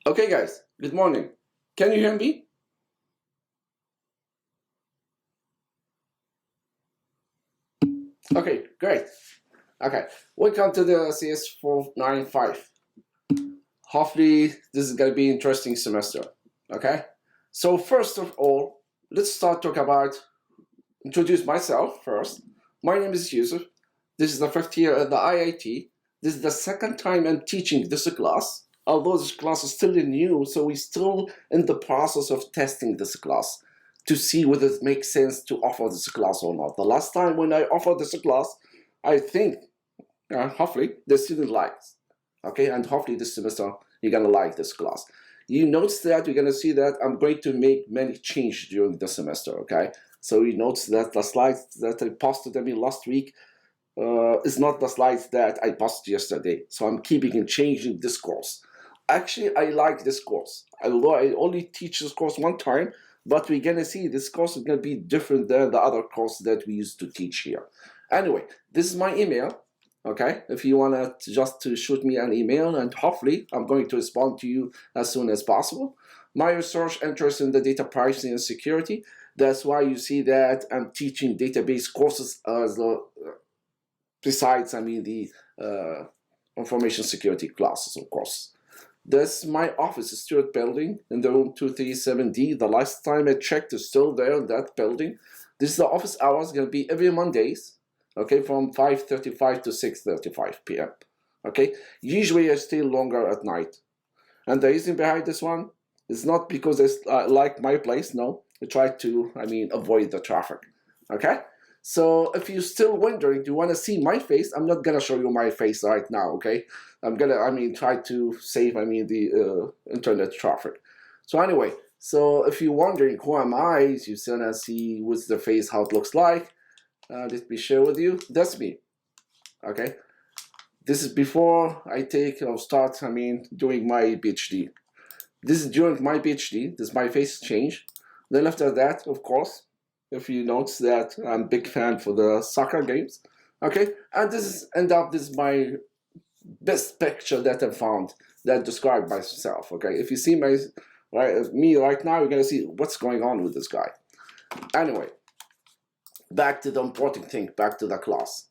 Okay, guys, good morning. Can you hear me? Okay, great. Okay, welcome to the CS495. Hopefully, this is going to be an interesting semester. Okay, so first of all, let's start talk about introduce myself first. My name is Yusuf. This is the fifth year at the IIT. This is the second time I'm teaching this class. Although this class is still new, so we're still in the process of testing this class to see whether it makes sense to offer this class or not. The last time when I offered this class, I think, hopefully, the student likes. Okay, and hopefully this semester you're gonna like this class. You notice that you're gonna see that I'm going to make many changes during the semester. Okay, so you notice that the slides that I posted last week is not the slides that I posted yesterday. So I'm keeping and changing this course. Actually, I like this course. Although I only teach this course one time, but we're gonna see this course is gonna be different than the other course that we used to teach here. Anyway, this is my email. Okay, if you wanna just to shoot me an email, and hopefully I'm going to respond to you as soon as possible. My research interest in the data privacy and security. That's why you see that I'm teaching database courses as besides, the information security classes, of course. This is my office, Stewart Building, in the room 237D. The last time I checked, it's still there in that building. This is the office hours, going to be every Mondays, okay, from 5:35 to 6:35 p.m. Okay, usually I stay longer at night. And the reason behind this one is not because I like my place, no. I try to, avoid the traffic, okay? So if you're still wondering, do you want to see my face? I'm not gonna show you my face right now, okay? I'm gonna, try to save, the internet traffic. So anyway, so if you're wondering who am I, you're gonna see what's the face, how it looks like. Let me share with you. That's me, okay? This is before I take or start, doing my PhD. This is during my PhD. This is my face change. Then after that, of course, if you notice that I'm a big fan for the soccer games, okay? And this is my best picture that I found that described myself, okay? If you see me right now, you're gonna see what's going on with this guy. Anyway, back to the important thing, back to the class.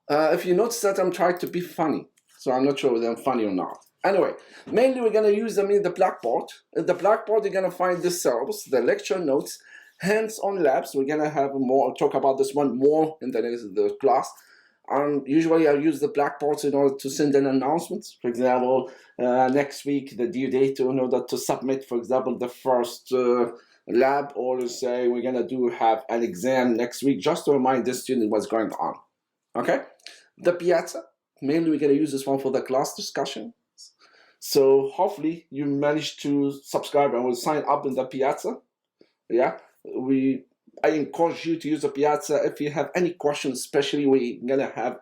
If you notice that I'm trying to be funny, so I'm not sure whether I'm funny or not. Anyway, mainly we're gonna use them in the Blackboard. In the Blackboard, you're gonna find the syllabus, the lecture notes, hands-on labs. We're gonna have more talk about this one more in the class. Usually I use the Blackboards in order to send an announcements. For example, next week the due date in order to submit, for example, the first lab, or say we're gonna have an exam next week, just to remind the student what's going on. Okay, the Piazza. Mainly we're gonna use this one for the class discussion. So hopefully you managed to subscribe and will sign up in the Piazza. Yeah, I encourage you to use the Piazza if you have any questions, especially we're gonna have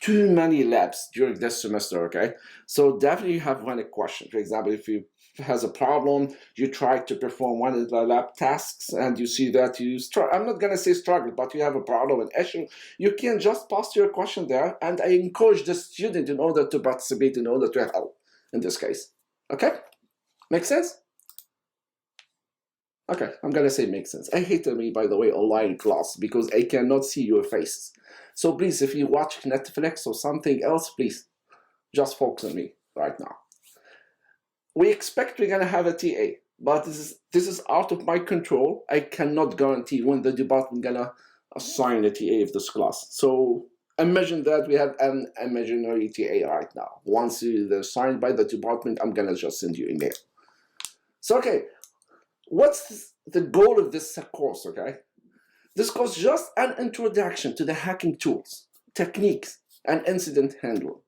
too many labs during this semester, okay? So definitely you have one question. For example, if you has a problem, you try to perform one of the lab tasks and you see that you I'm not gonna say struggle, but you have a problem, an issue, you can just post your question there, and I encourage the student in order to participate, in order to help in this case. Okay? Make sense? Okay, I'm gonna say makes sense. I hate by the way, online class because I cannot see your faces. So please, if you watch Netflix or something else, please just focus on me right now. We expect we're gonna have a TA, but this is out of my control. I cannot guarantee when the department gonna assign a TA of this class. So imagine that we have an imaginary TA right now. Once they're signed by the department, I'm gonna just send you an email. So okay, what's the goal of this course, okay? This course is just an introduction to the hacking tools, techniques, and incident handling.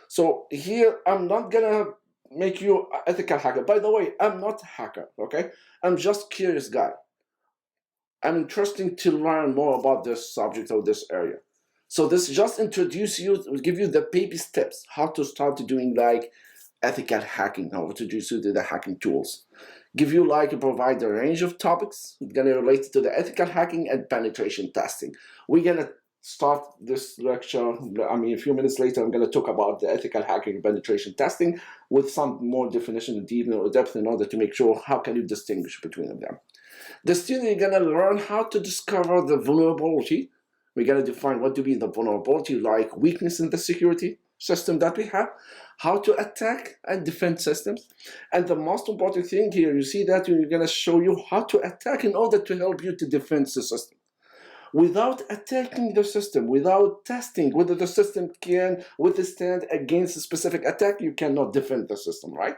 So here, I'm not gonna make you an ethical hacker. By the way, I'm not a hacker, okay? I'm just curious guy. I'm interested to learn more about this subject or this area. So this just introduce you, give you the baby steps, how to start doing like ethical hacking, how to do the hacking tools. Give you provide a range of topics gonna relate to the ethical hacking and penetration testing. We're gonna start this lecture, I mean, a few minutes later, I'm going to talk about the ethical hacking penetration testing with some more definition and depth in order to make sure how can you distinguish between them. The student is going to learn how to discover the vulnerability. We're going to define what to be the vulnerability, like weakness in the security system that we have, how to attack and defend systems. And the most important thing here, you see that we're going to show you how to attack in order to help you to defend the system. Without attacking the system, without testing whether the system can withstand against a specific attack, you cannot defend the system, right?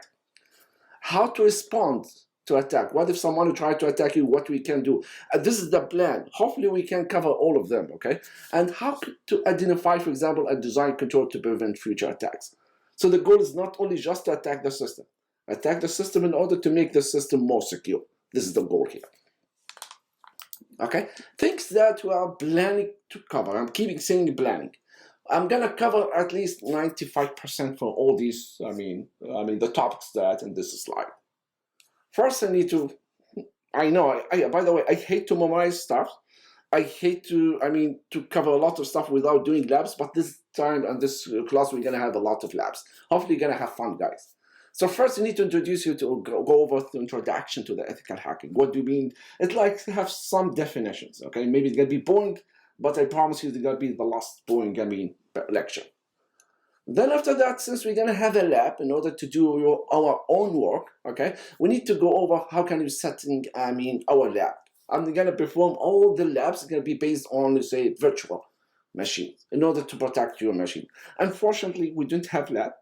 How to respond to attack. What if someone tries to attack you, what we can do? This is the plan. Hopefully we can cover all of them, okay? And how to identify, for example, a design control to prevent future attacks. So the goal is not only just to attack the system in order to make the system more secure. This is the goal here. Okay, things that we are planning to cover. I'm keeping saying planning. I'm gonna cover at least 95% for all these. I mean the topics that in this slide. First, I need to. I know. By the way, I hate to memorize stuff. I hate to. To cover a lot of stuff without doing labs. But this time and this class, we're gonna have a lot of labs. Hopefully, you're gonna have fun, guys. So first, I need to introduce you to go over the introduction to the ethical hacking. What do you mean? It's like to have some definitions, okay? Maybe it's gonna be boring, but I promise you it's gonna be the last boring, lecture. Then after that, since we're gonna have a lab in order to do our own work, okay? We need to go over how can you setting, our lab. I'm gonna perform all the labs. It's gonna be based on, let's say, virtual machines in order to protect your machine. Unfortunately, we don't have lab.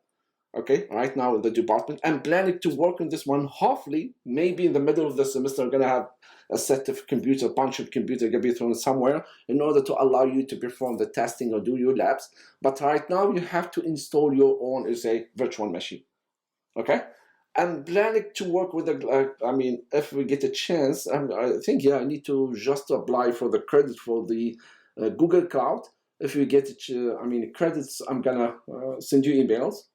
Okay, right now in the department. I'm planning to work on this one. Hopefully, maybe in the middle of the semester, I'm gonna have a set of computer, bunch of computer gonna be thrown somewhere in order to allow you to perform the testing or do your labs. But right now, you have to install your own, virtual machine. Okay, I'm planning to work with if we get a chance, I think I need to just apply for the credit for the Google Cloud. If we get credits, I'm gonna send you emails.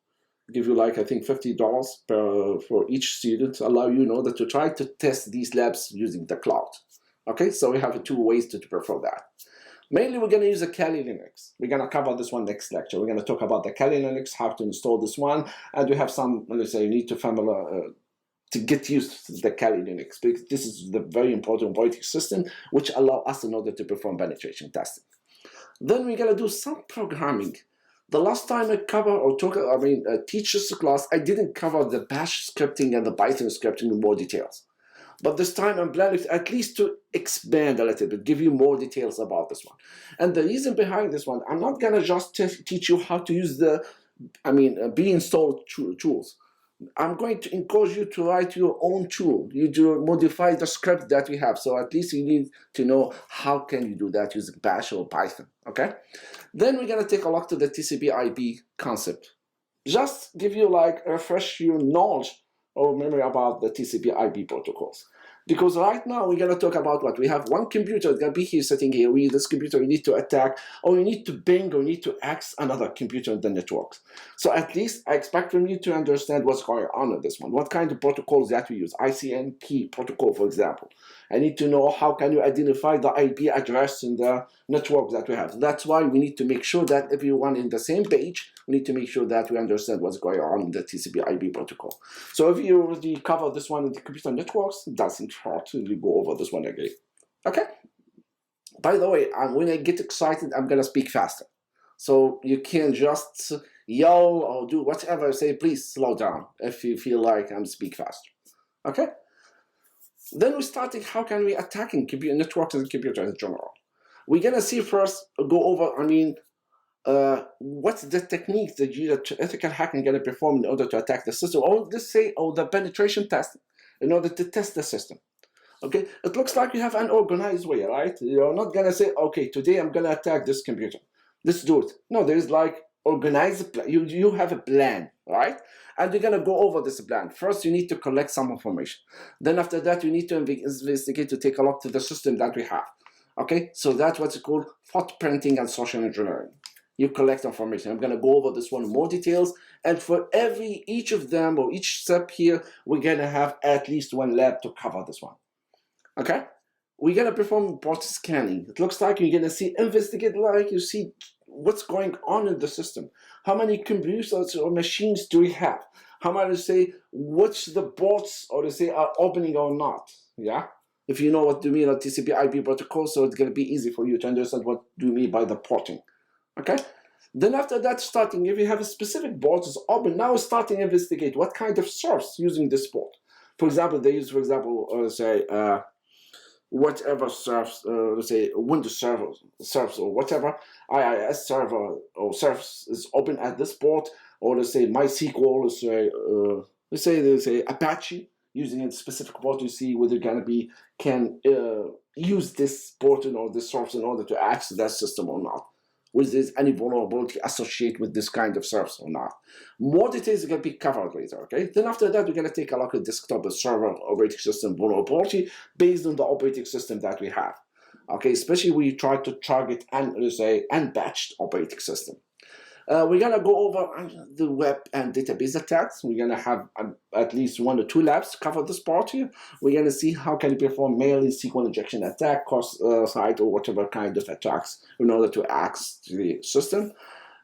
Give you I think $50 for each student, allow you in order to try to test these labs using the cloud. Okay, so we have 2 ways to perform that. Mainly we're going to use a Kali Linux. We're going to cover this one next lecture. We're going to talk about the Kali Linux, how to install this one, and we have some, let's say, you need to to get used to the Kali Linux, because this is the very important operating system which allow us in order to perform penetration testing. Then we're going to do some programming. The last time I teach this class, I didn't cover the bash scripting and the Python scripting in more details. But this time I'm planning at least to expand a little bit, give you more details about this one. And the reason behind this one, I'm not gonna just teach you how to use the, pre-installed tools. I'm going to encourage you to write your own tool. You do modify the script that we have. So at least you need to know how can you do that using Bash or Python, okay? Then we're gonna take a look to the TCP/IP concept. Just give you refresh your knowledge or memory about the TCP/IP protocols. Because right now we're gonna talk about what? We have one computer that's gonna be here sitting here. This computer you need to attack, or you need to ping, or you need to access another computer in the networks. So at least I expect from you to understand what's going on in this one. What kind of protocols that we use? ICMP protocol, for example. I need to know how can you identify the IP address in the network that we have. That's why we need to make sure that everyone in the same page. We need to make sure that we understand what's going on in the TCP/IP protocol. So if you already cover this one in the computer networks, it doesn't hurt to go over this one again. Okay? By the way, when I get excited, I'm going to speak faster. So you can't just yell or do whatever. Say, please slow down if you feel like I'm speak faster. Okay? Then we started how can we attacking computer networks and computers in general. We're going to see first, go over, what's the technique that ethical hacking going to perform in order to attack the system, or let's say, the penetration test in order to test the system. Okay, it looks like you have an organized way, right? You're not gonna say, okay, today I'm gonna attack this computer. Let's do it. No, there's organized plan. You have a plan, right? And you're gonna go over this plan. First, you need to collect some information. Then after that, you need to investigate to take a look to the system that we have. Okay, so that's what's called footprinting and social engineering. You collect information. I'm going to go over this one in more details. And for each of them or each step here, we're going to have at least one lab to cover this one. Okay? we're gonna perform port scanning. It looks like you're gonna see investigate, like you see what's going on in the system. How many computers or machines do we have? How many say which the ports or they say are opening or not? Yeah. If you know what do mean a TCP/IP protocol, so it's gonna be easy for you to understand what do you mean by the porting. Okay. Then after that, starting if you have a specific port is open, now starting investigate what kind of source using this port. For example, they use, for example, say whatever serves, let's say Windows servers or whatever IIS server or serves is open at this port, or let's say MySQL, let's say Apache using a specific port to see whether gonna be can use this port or this source in order to access that system or not. Was there any vulnerability associated with this kind of service or not? More details are going to be covered later, okay? Then after that, we're going to take a look at desktop server operating system vulnerability based on the operating system that we have, okay? Especially we try to target and let's say unbatched operating system. We're gonna go over the web and database attacks. We're gonna have at least 1 or 2 labs to cover this part here. We're gonna see how can you perform mail in SQL injection attack, cross site or whatever kind of attacks in order to access the system.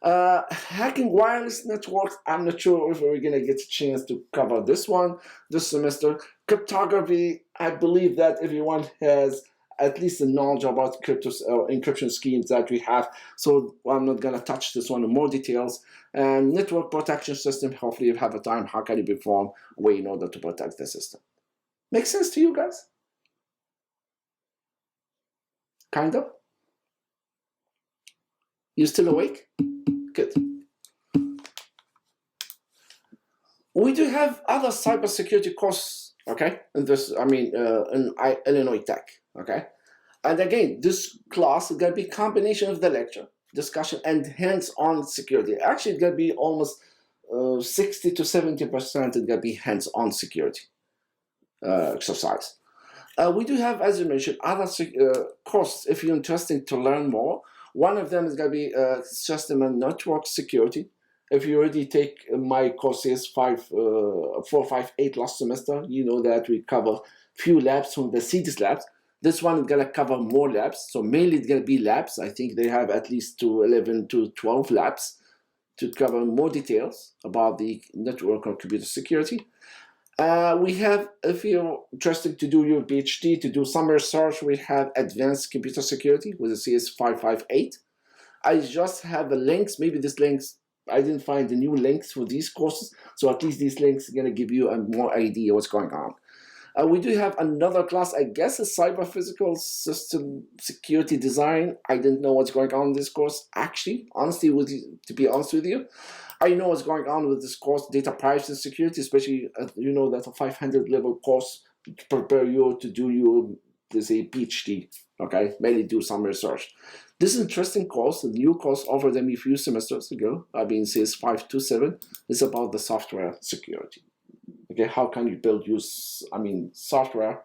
Hacking wireless networks, I'm not sure if we're gonna get a chance to cover this one this semester. Cryptography, I believe that everyone has at least the knowledge about encryption schemes that we have, so I'm not gonna touch this one in more details. And network protection system, hopefully you have a time, how can you perform a way in order to protect the system. Make sense to you guys? Kind of? You still awake? Good. We do have other cybersecurity courses, okay? In this, in Illinois Tech, okay? And again, this class is gonna be a combination of the lecture, discussion, and hands-on security. Actually, it's gonna be almost 60 to 70% it's gonna be hands-on security exercise. We do have, as you mentioned, other courses if you're interested to learn more. One of them is gonna be system and network security. If you already take my courses 4, 5, 8 last semester, you know that we cover few labs from the CDIS labs. This one is gonna cover more labs, so mainly it's gonna be labs. I think they have at least 11 to 12 labs to cover more details about the network or computer security. We have, if you're interested to do your PhD, to do some research, we have advanced computer security with the CS558. I just have the links, maybe these links, I didn't find the new links for these courses, so at least these links are going to give you a more idea what's going on. We do have another class, I guess, a cyber physical system security design. I didn't know what's going on in this course. Actually, honestly, to be honest with you, I know what's going on with this course, data privacy and security, especially, you know, that's a 500 level course to prepare you to do your, let's say, PhD, okay? Mainly do some research. This interesting course, a new course offered them a few semesters ago, CS 527, is about the software security. Okay, how can you build software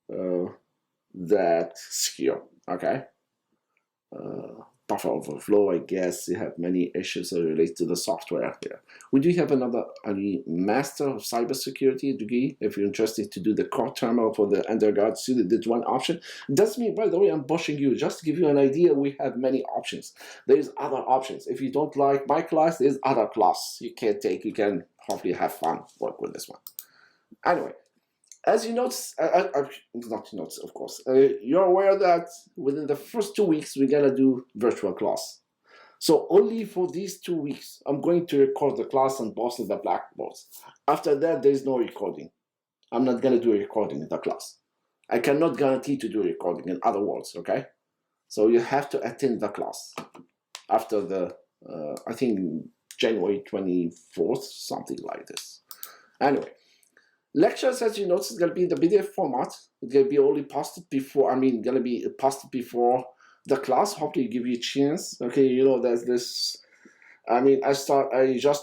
that secure? Okay, buffer overflow. I guess you have many issues that relate to the software here. We do have another master of cybersecurity degree. If you're interested to do the core terminal for the undergrad student, that's one option. Doesn't mean, by the way, I'm pushing you. Just to give you an idea, we have many options. There's other options. If you don't like my class, there's other class you can take. You can hopefully have fun work with this one. Anyway, as you notice, not notice, of course, you're aware that within the first 2 weeks we're gonna do virtual class. So only for these 2 weeks, I'm going to record the class and post the blackboards. After that, there is no recording. I'm not gonna do a recording in the class. I cannot guarantee to do a recording, in other words, okay? So you have to attend the class after the, I think, January 24th, something like this. Anyway, lectures, as you notice, is going to be the PDF format. It's going to be only posted before, going to be posted before the class. Hopefully give you a chance. Okay, you know, there's this, I just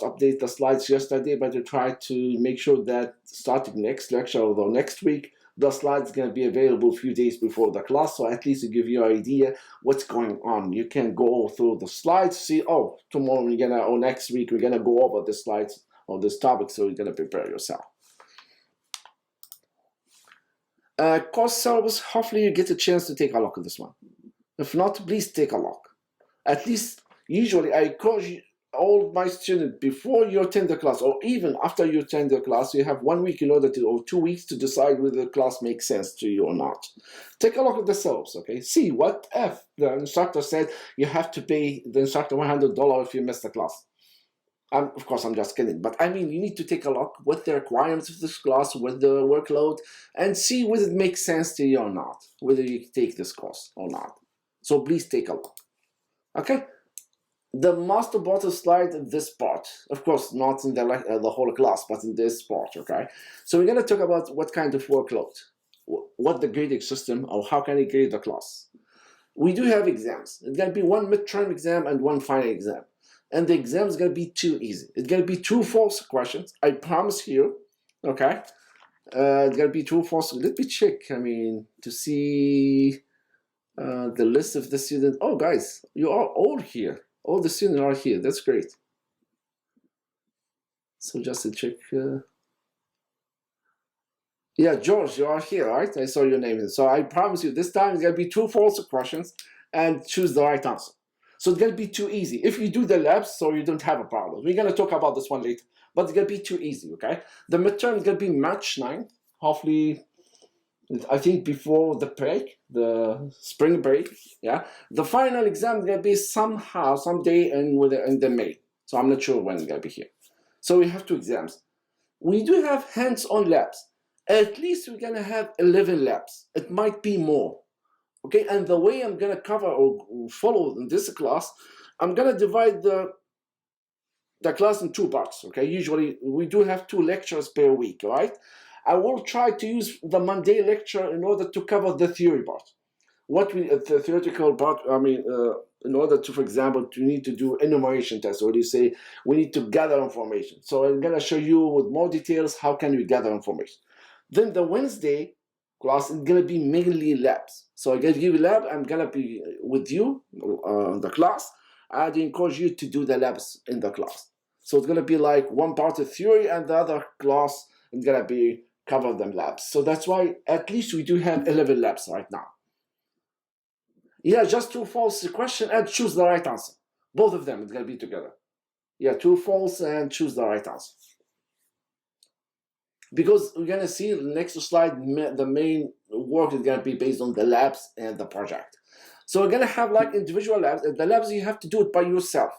updated the slides yesterday, but I try to make sure that starting next lecture or next week, the slides going to be available a few days before the class, so at least to give you an idea what's going on. You can go through the slides, see, oh, tomorrow or next week, we're going to go over the slides on this topic, so you're going to prepare yourself. Course syllabus, hopefully you get a chance to take a look at this one. If not, please take a look. At least, usually I encourage all my students before you attend the class, or even after you attend the class, you have 1 week in order to, or 2 weeks to decide whether the class makes sense to you or not. Take a look at the syllabus, okay? See what if the instructor said you have to pay the instructor $100 if you miss the class. Of course, I'm just kidding, but I mean, you need to take a look with the requirements of this class, with the workload, and see whether it makes sense to you or not, whether you take this course or not. So please take a look. Okay? The most important slide in this part, of course, not in the whole class, but in this part, okay? So we're going to talk about what kind of workload, what the grading system, or how can you grade the class. We do have exams. It's going to be one midterm exam and one final exam. And the exam is going to be too easy. It's going to be true false questions. I promise you, okay? It's going to be true false. Let me check, I mean, to see the list of the students. Oh, guys, you are all here. All the students are here. That's great. So just to check. Yeah, George, you are here, right? I saw your name. So I promise you, this time it's going to be true false questions and choose the right answer. So it's going to be too easy. If you do the labs, so you don't have a problem. We're going to talk about this one later, but it's going to be too easy, okay? The midterm is going to be March 9th, hopefully, I think before the break, the spring break, yeah? The final exam is going to be somehow, someday in the May. So I'm not sure when it's going to be here. So we have 2 exams. We do have hands-on labs. At least we're going to have 11 labs. It might be more. Okay, and the way I'm going to cover or follow in this class, I'm going to divide the class in 2 parts, okay? Usually, we do have 2 lectures per week, all right? I will try to use the Monday lecture in order to cover the theory part. The theoretical part, I mean, in order to, for example, to need to do enumeration tests, or you say we need to gather information. So I'm going to show you with more details how can we gather information. Then the Wednesday class is going to be mainly labs. So I'm going to give you a lab. I'm going to be with you in the class. I encourage you to do the labs in the class. So it's going to be like one part of theory and the other class is going to be cover them labs. So that's why at least we do have 11 labs right now. Yeah, just true false question and choose the right answer. Both of them is going to be together. Yeah, true false and choose the right answer. Because we're going to see the next slide, the main work is going to be based on the labs and the project. So we're going to have like individual labs. And the labs, you have to do it by yourself.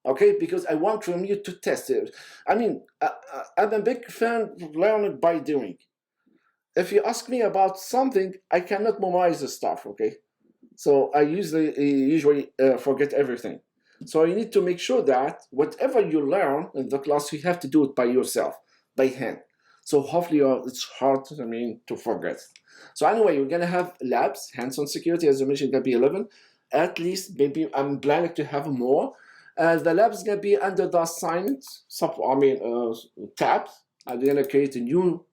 Okay, because I want from you to test it. I mean, I'm a big fan of learning by doing. If you ask me about something, I cannot memorize the stuff, okay? So I usually forget everything. So you need to make sure that whatever you learn in the class, you have to do it by yourself, by hand. So hopefully it's hard, I mean, to forget. So anyway, we're going to have labs, hands-on security, as I mentioned, going to be 11. At least, maybe I'm planning to have more. The lab is going to be under the assignment tab. I'm going to create a new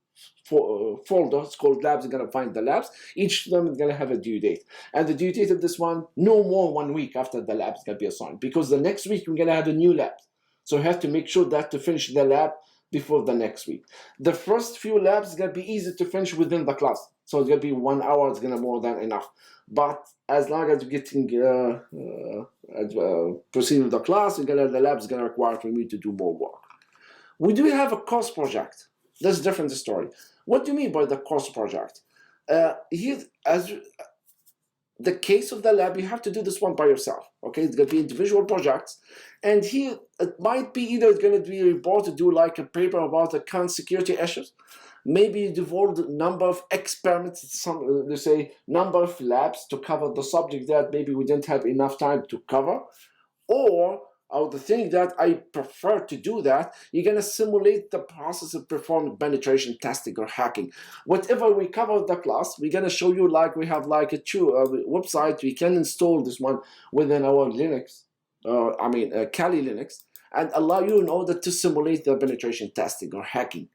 folder. It's called labs. I'm going to find the labs. Each of them is going to have a due date. And the due date of this one, no more 1 week after the lab is going to be assigned. Because the next week, we're going to have a new lab. So you have to make sure that to finish the lab before the next week. The first few labs is going to be easy to finish within the class. So it's going to be 1 hour. It's going to be more than enough. But as long as you're getting proceeding with the class, the lab is going to require for me to do more work. We do have a course project. That's a different story. What do you mean by the course project? Here, as the case of the lab, you have to do this one by yourself. Okay, it's going to be individual projects, and here it might be either it's going to be a report to do like a paper about the current security issues. Maybe you devote a number of experiments, let's say number of labs to cover the subject that maybe we didn't have enough time to cover. Or the thing that I prefer to do that, you're going to simulate the process of performing penetration testing or hacking. Whatever we cover in the class, we're going to show you like we have like a website. We can install this one within our Linux, Kali Linux, and allow you in order to simulate the penetration testing or hacking.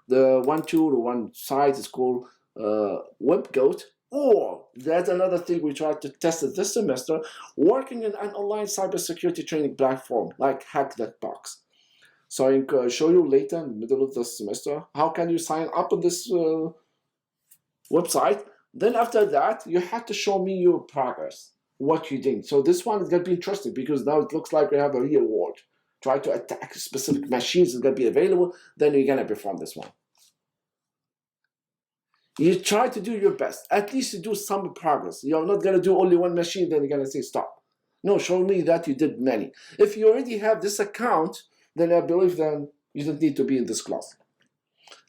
The one tool or one site is called WebGoat, or that's another thing we tried to test it this semester, working in an online cybersecurity training platform like Hack That Box. So I can show you later in the middle of the semester how can you sign up on this website. Then after that, you have to show me your progress, what you did. So this one is going to be interesting because now it looks like we have a real world. Try to attack specific machines that are going to be available, then you're going to perform this one. You try to do your best, at least to do some progress. You're not going to do only one machine, then you're going to say stop. No, show me that you did many. If you already have this account, then I believe then you don't need to be in this class.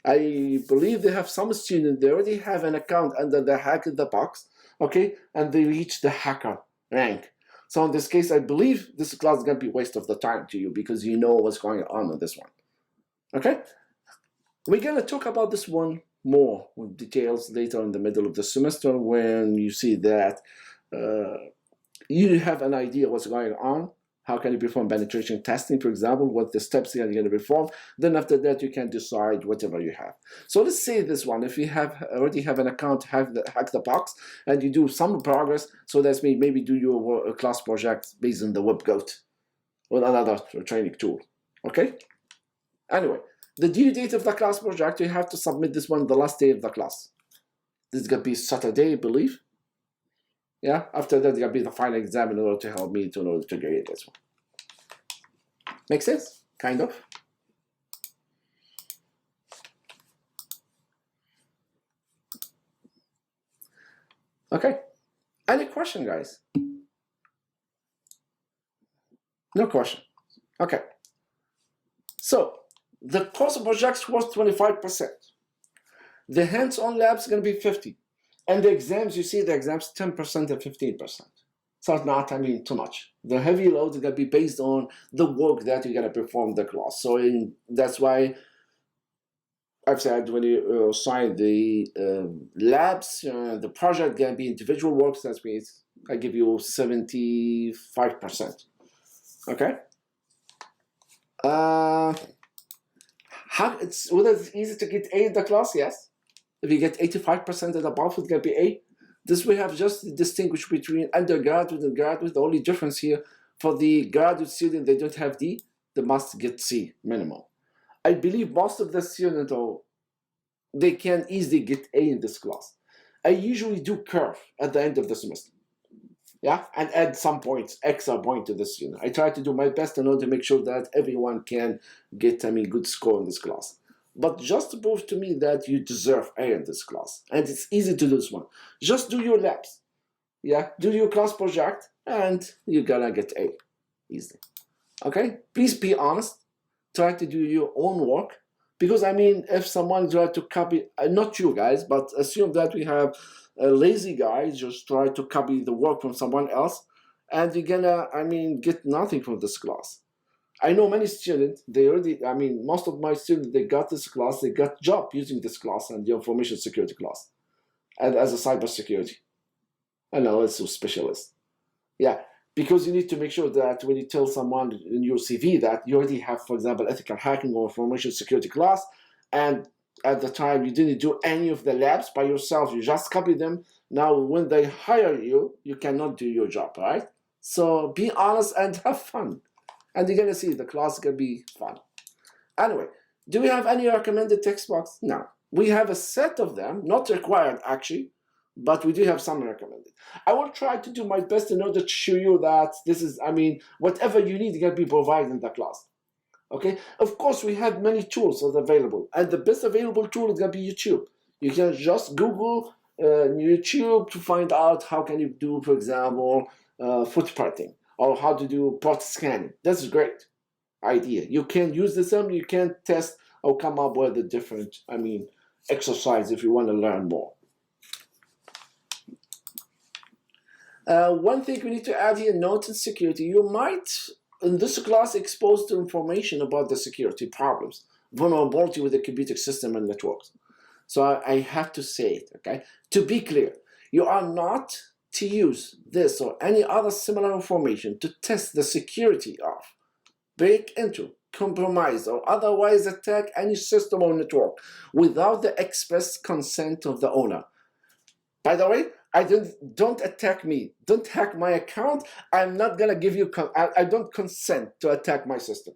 I believe they have some students, they already have an account under the Hack in the Box, okay, and they reach the hacker rank. So in this case, I believe this class is going to be a waste of the time to you because you know what's going on this one. Okay? We're going to talk about this one more with details later in the middle of the semester when you see that you have an idea what's going on. How can you perform penetration testing, for example, what the steps you're going to perform. Then after that, you can decide whatever you have. So let's say this one, if you already have an account, Hack the Box, and you do some progress, so that's maybe do your class project based on the WebGoat or another training tool, okay? Anyway, the due date of the class project, you have to submit this one the last day of the class. This is going to be Saturday, I believe. Yeah, after that, there'll be the final exam in order to help me in order to grade this one. Make sense? Kind of. Okay. Any question, guys? No question. Okay. So, the cost of projects was 25%. The hands-on labs are going to be 50%. And the exams, you see the exams 10% and 15%. So it's not, too much. The heavy load is going to be based on the work that you're going to perform the class. So that's why I've said when you sign the labs, the project going to be individual works. That means I give you 75%. Okay? Whether it's easy to get A in the class? Yes. If you get 85% and above, it's going to be A. This we have just distinguished between undergraduate and graduate. The only difference here, for the graduate student, they don't have D. They must get C, minimum. I believe most of the students, they can easily get A in this class. I usually do curve at the end of the semester. Yeah, and add some points, extra point to the student. I try to do my best in order to make sure that everyone can get, good score in this class. But just to prove to me that you deserve A in this class. And it's easy to do this one. Just do your labs. Yeah, do your class project and you're gonna get A easily. Okay, please be honest. Try to do your own work. Because if someone try to copy, not you guys, but assume that we have a lazy guy just try to copy the work from someone else and you're gonna, get nothing from this class. I know many students, they already, most of my students, they got this class, they got job using this class and the information security class. And as a cybersecurity and also specialist. Yeah, because you need to make sure that when you tell someone in your CV that you already have, for example, ethical hacking or information security class, and at the time you didn't do any of the labs by yourself, you just copy them. Now, when they hire you, you cannot do your job, right? So be honest and have fun. And you're going to see the class is going to be fun. Anyway, do we have any recommended textbooks? No. We have a set of them, not required actually, but we do have some recommended. I will try to do my best in order to show you that this is, whatever you need is going to be provided in the class. Okay? Of course, we have many tools that are available. And the best available tool is going to be YouTube. You can just Google YouTube to find out how can you do, for example, footprinting. Or how to do port scanning. That's a great idea. You can use this and you can test or come up with a different, exercise if you want to learn more. One thing we need to add here, note in security. You might, in this class, exposed to information about the security problems, vulnerability with the computer system and networks. So I have to say it, okay? To be clear, you are not to use this or any other similar information to test the security of, break into, compromise, or otherwise attack any system or network without the express consent of the owner. By the way, don't attack me. Don't hack my account. I'm not gonna give you, I don't consent to attack my system.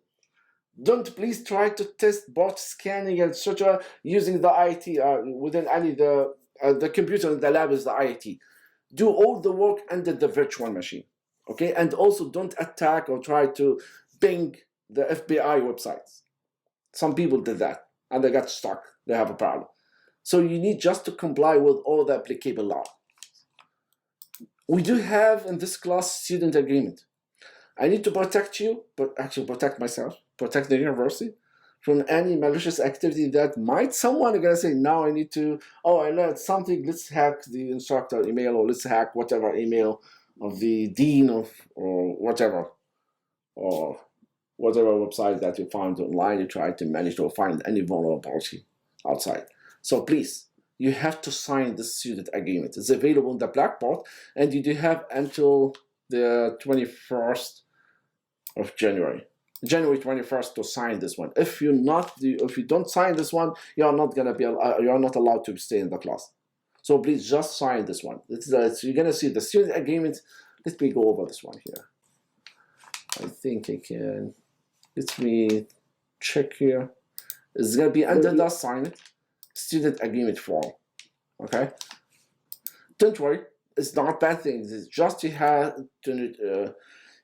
Don't please try to test bot scanning, etc. using the IT within any the the computer in the lab is the IIT. Do all the work under the virtual machine, okay? And also don't attack or try to ping the FBI websites. Some people did that and they got stuck. They have a problem. So you need just to comply with all the applicable law. We do have in this class student agreement. I need to protect you, but actually protect myself, protect the university from any malicious activity that might someone gonna say, now I need to, oh, I learned something, let's hack the instructor email, or let's hack whatever email of the dean of, or whatever website that you find online, you try to manage to find any vulnerability outside. So please, you have to sign the student agreement. It's available in the Blackboard, and you do have until the 21st of January 21st to sign this one. If you don't sign this one, you are not gonna be you are not allowed to stay in the class. So please just sign this one. You're gonna see the student agreement. Let me go over this one here. I think I can. Let me check here. It's gonna be under the sign it student agreement form. Okay. Don't worry, it's not bad things. It's just you have to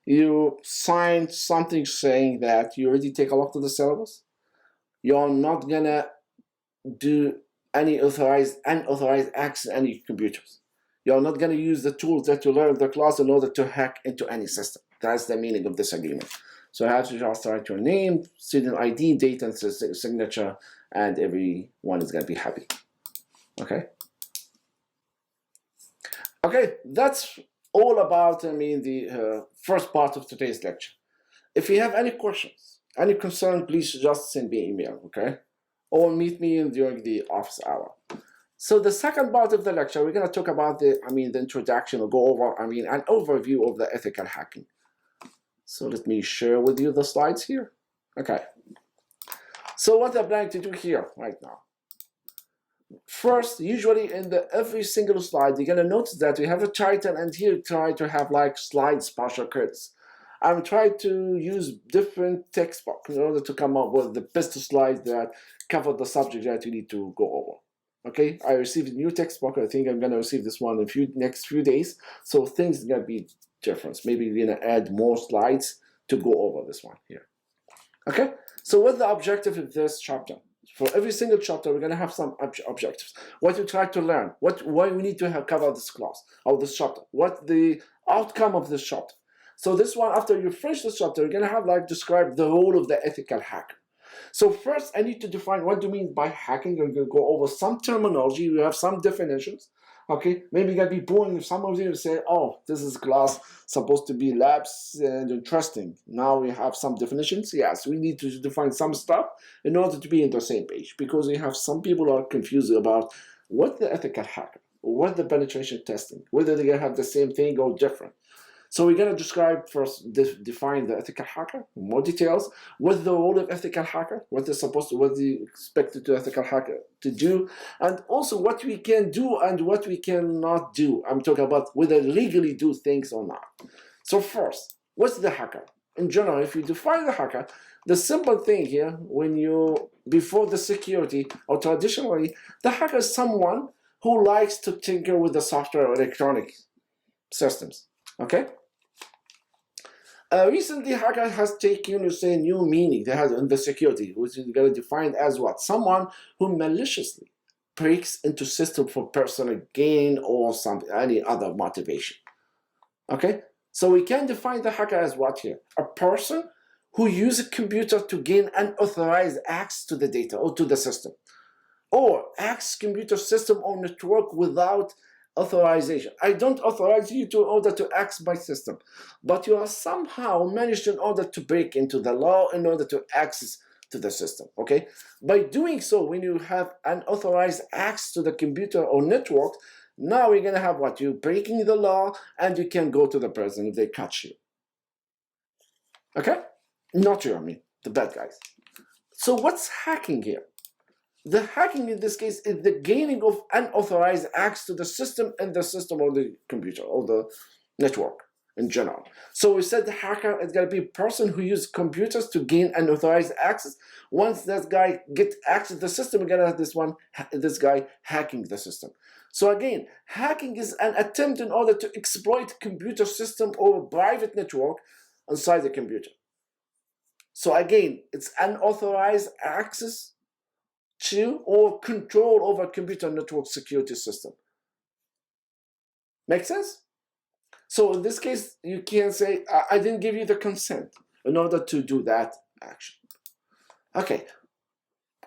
you sign something saying that you already take a look at the syllabus. You're not gonna do any unauthorized access to any computers. You're not gonna use the tools that you learn in the class in order to hack into any system. That's the meaning of this agreement. So I have to just write your name, student ID, date, and signature, and everyone is gonna be happy. Okay. Okay, that's all about, the first part of today's lecture. If you have any questions, any concern, please just send me an email, okay? Or meet me during the office hour. So the second part of the lecture, we're gonna talk about the introduction, or go over, an overview of the ethical hacking. So let me share with you the slides here. Okay. So what I'm planning to do here right now. First, usually in every single slide, you're gonna notice that we have a title, and here try to have like slide special credits. I'm trying to use different text box in order to come up with the best slides that cover the subject that you need to go over. Okay, I received a new text book. I think I'm gonna receive this one in next few days. So things are gonna be different. Maybe we're gonna add more slides to go over this one here. Okay, so what's the objective of this chapter? For every single chapter, we're gonna have some objectives. What you try to learn, why we need to cover this class or this chapter, what the outcome of this chapter. So this one, after you finish this chapter, you're gonna have describe the role of the ethical hacker. So first, I need to define what do you mean by hacking. I'm gonna go over some terminology. We have some definitions. Okay, maybe gonna be boring if some of you say, oh, this is class supposed to be labs and interesting. Now we have some definitions. Yes, we need to define some stuff in order to be on the same page, because we have some people who are confused about what the ethical hacker, what the penetration testing, whether they're gonna have the same thing or different. So we're going to describe first, define the ethical hacker, more details, what's the role of ethical hacker, what they expected to ethical hacker to do, and also what we can do and what we cannot do. I'm talking about whether legally do things or not. So first, what's the hacker? In general, if you define the hacker, the simple thing here, before the security, or traditionally, the hacker is someone who likes to tinker with the software or electronic systems. Okay? Recently, hacker has taken, new meaning they have in the security, which is going to define as what? Someone who maliciously breaks into system for personal gain or any other motivation. Okay? So we can define the hacker as what here? A person who uses a computer to gain unauthorized access to the data or to the system, or access computer system or network without authorization. I don't authorize you in order to access my system, but you are somehow managed in order to break into the law in order to access to the system. Okay, by doing so, when you have unauthorized access to the computer or network, now we're gonna have what? You're breaking the law, and you can go to the prison if they catch you. Okay, not you, the bad guys. So what's hacking here? The hacking in this case is the gaining of unauthorized access to the system and the system or the computer or the network in general. So we said the hacker is going to be a person who uses computers to gain unauthorized access. Once that guy gets access to the system, we're going to have this guy hacking the system. So again, hacking is an attempt in order to exploit computer system or private network inside the computer. So again, it's unauthorized access to or control over computer network security system. Make sense? So in this case, you can say, I didn't give you the consent in order to do that action. Okay.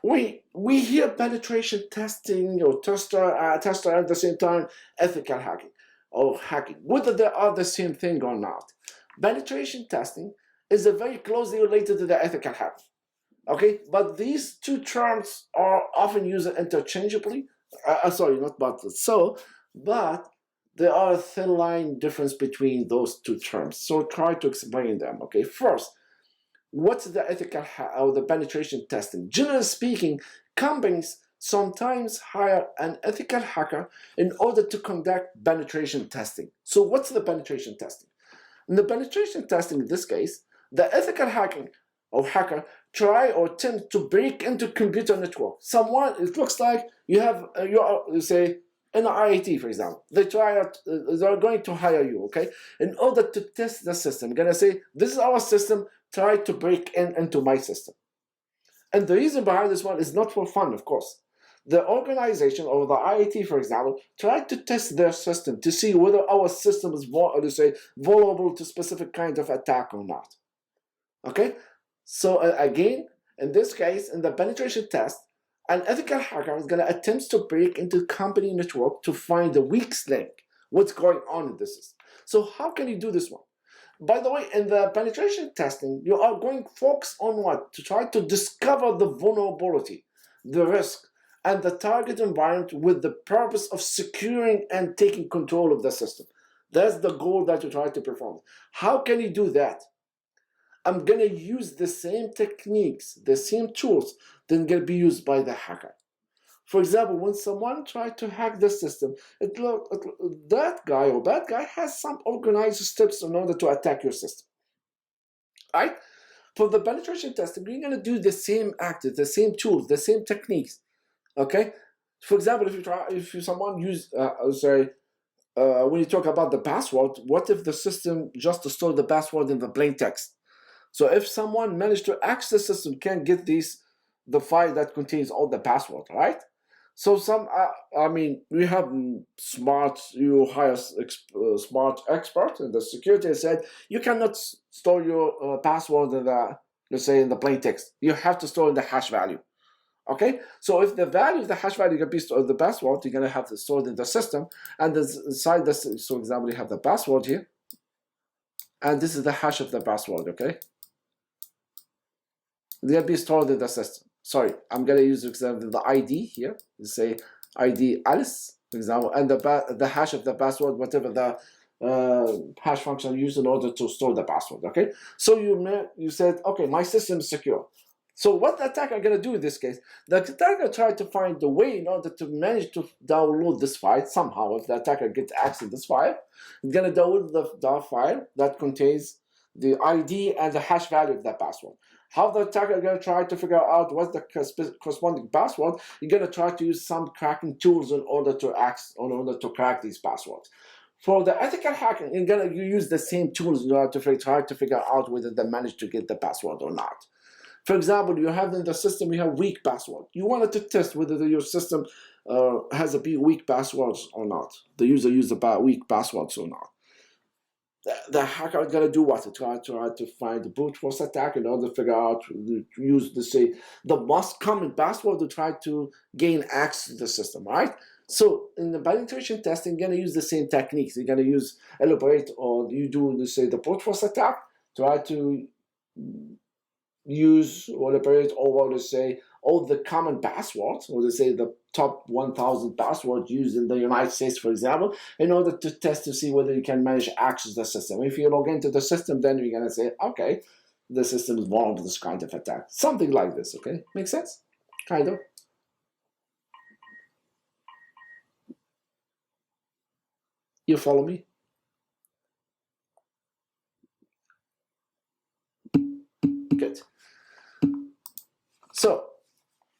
We hear penetration testing or tester at the same time, ethical hacking or hacking, whether they are the same thing or not. Penetration testing is very closely related to the ethical hacking. Okay, but these two terms are often used interchangeably. Sorry, not but there are a thin line difference between those two terms. So try to explain them. Okay, first, what's the ethical or the penetration testing? Generally speaking, companies sometimes hire an ethical hacker in order to conduct penetration testing. So what's the penetration testing? In the penetration testing, in this case, the ethical hacking or hacker try or attempt to break into computer network. Someone, it looks like you have, you say, in IIT, for example, they're going to hire you, okay, in order to test the system. They're gonna say, this is our system, try to break into my system. And the reason behind this one is not for fun, of course. The organization or the IIT, for example, tried to test their system to see whether our system is vulnerable to specific kind of attack or not. Okay, so again, in this case, in the penetration test, an ethical hacker is going to attempt to break into company network to find the weak link, what's going on in this system. So how can you do this one? By the way, in the penetration testing, you are going to focus on what? To try to discover the vulnerability, the risk, and the target environment with the purpose of securing and taking control of the system. That's the goal that you try to perform. How can you do that? I'm going to use the same techniques, the same tools that can be used by the hacker. For example, when someone tried to hack the system, that guy or bad guy has some organized steps in order to attack your system. Right? For the penetration testing, you're going to do the same act, the same tools, the same techniques. Okay? For example, if someone use, when you talk about the password, what if the system just stored the password in the plain text? So if someone managed to access the system, can get the file that contains all the password, right? So we have you hire smart expert in the security and said, you cannot store your password in the, let's say, in the plain text. You have to store in the hash value. Okay, so if the value of the hash value can be stored, the password, you're gonna have to store it in the system, and inside this, so example, you have the password here, and this is the hash of the password. Okay, they'll be stored in the system. Sorry, I'm gonna use example the ID here. Let's say ID Alice, for example, and the hash of the password, whatever the hash function used in order to store the password. Okay, so you said, okay, my system is secure. So what the attacker gonna do in this case? The attacker tried to find a way in order to manage to download this file somehow. If the attacker gets access to this file, it's gonna download the file that contains the ID and the hash value of that password. How the attacker is going to try to figure out what's the corresponding password? You're going to try to use some cracking tools in order to crack these passwords. For the ethical hacking, you're going to use the same tools in order to try to figure out whether they managed to get the password or not. For example, you have in the system, you have weak password. You wanted to test whether your system has a weak passwords or not. The user uses weak passwords or not. The hacker is going to do what? To try to find the brute force attack in order to figure out, to use the most common password to try to gain access to the system, right? So in the penetration testing, you're going to use the same techniques. You're going to elaborate, or you do, let's say, the brute force attack, try to use or elaborate over, let's say, all the common passwords, or let's say the top 1,000 passwords used in the United States, for example, in order to test to see whether you can manage to access the system. If you log into the system, then you're going to say, okay, the system is vulnerable to this kind of attack. Something like this, okay? Make sense? Kind of. You follow me? Good.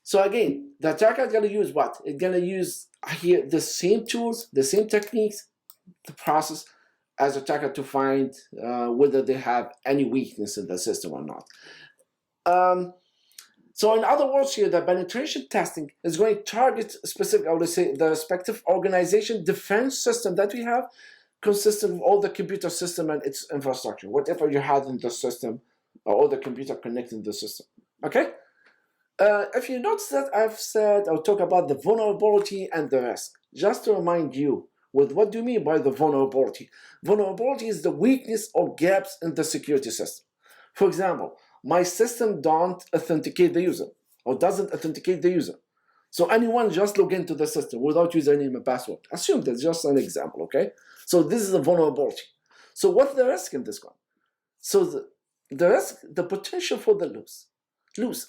So So again, the attacker is going to use what? It's going to use here the same tools, the same techniques, the process as attacker to find whether they have any weakness in the system or not. So in other words here, the penetration testing is going to target specific, I would say, the respective organization defense system that we have, consistent of all the computer system and its infrastructure, whatever you have in the system, or all the computer connected to the system. Okay? If you notice that I've said, I'll talk about the vulnerability and the risk. Just to remind you, with what do you mean by the vulnerability? Vulnerability is the weakness or gaps in the security system. For example, my system don't authenticate the user or doesn't authenticate the user. So anyone just log into the system without username and password. Assume that's just an example, okay? So this is a vulnerability. So what's the risk in this one? So the risk, the potential for the loss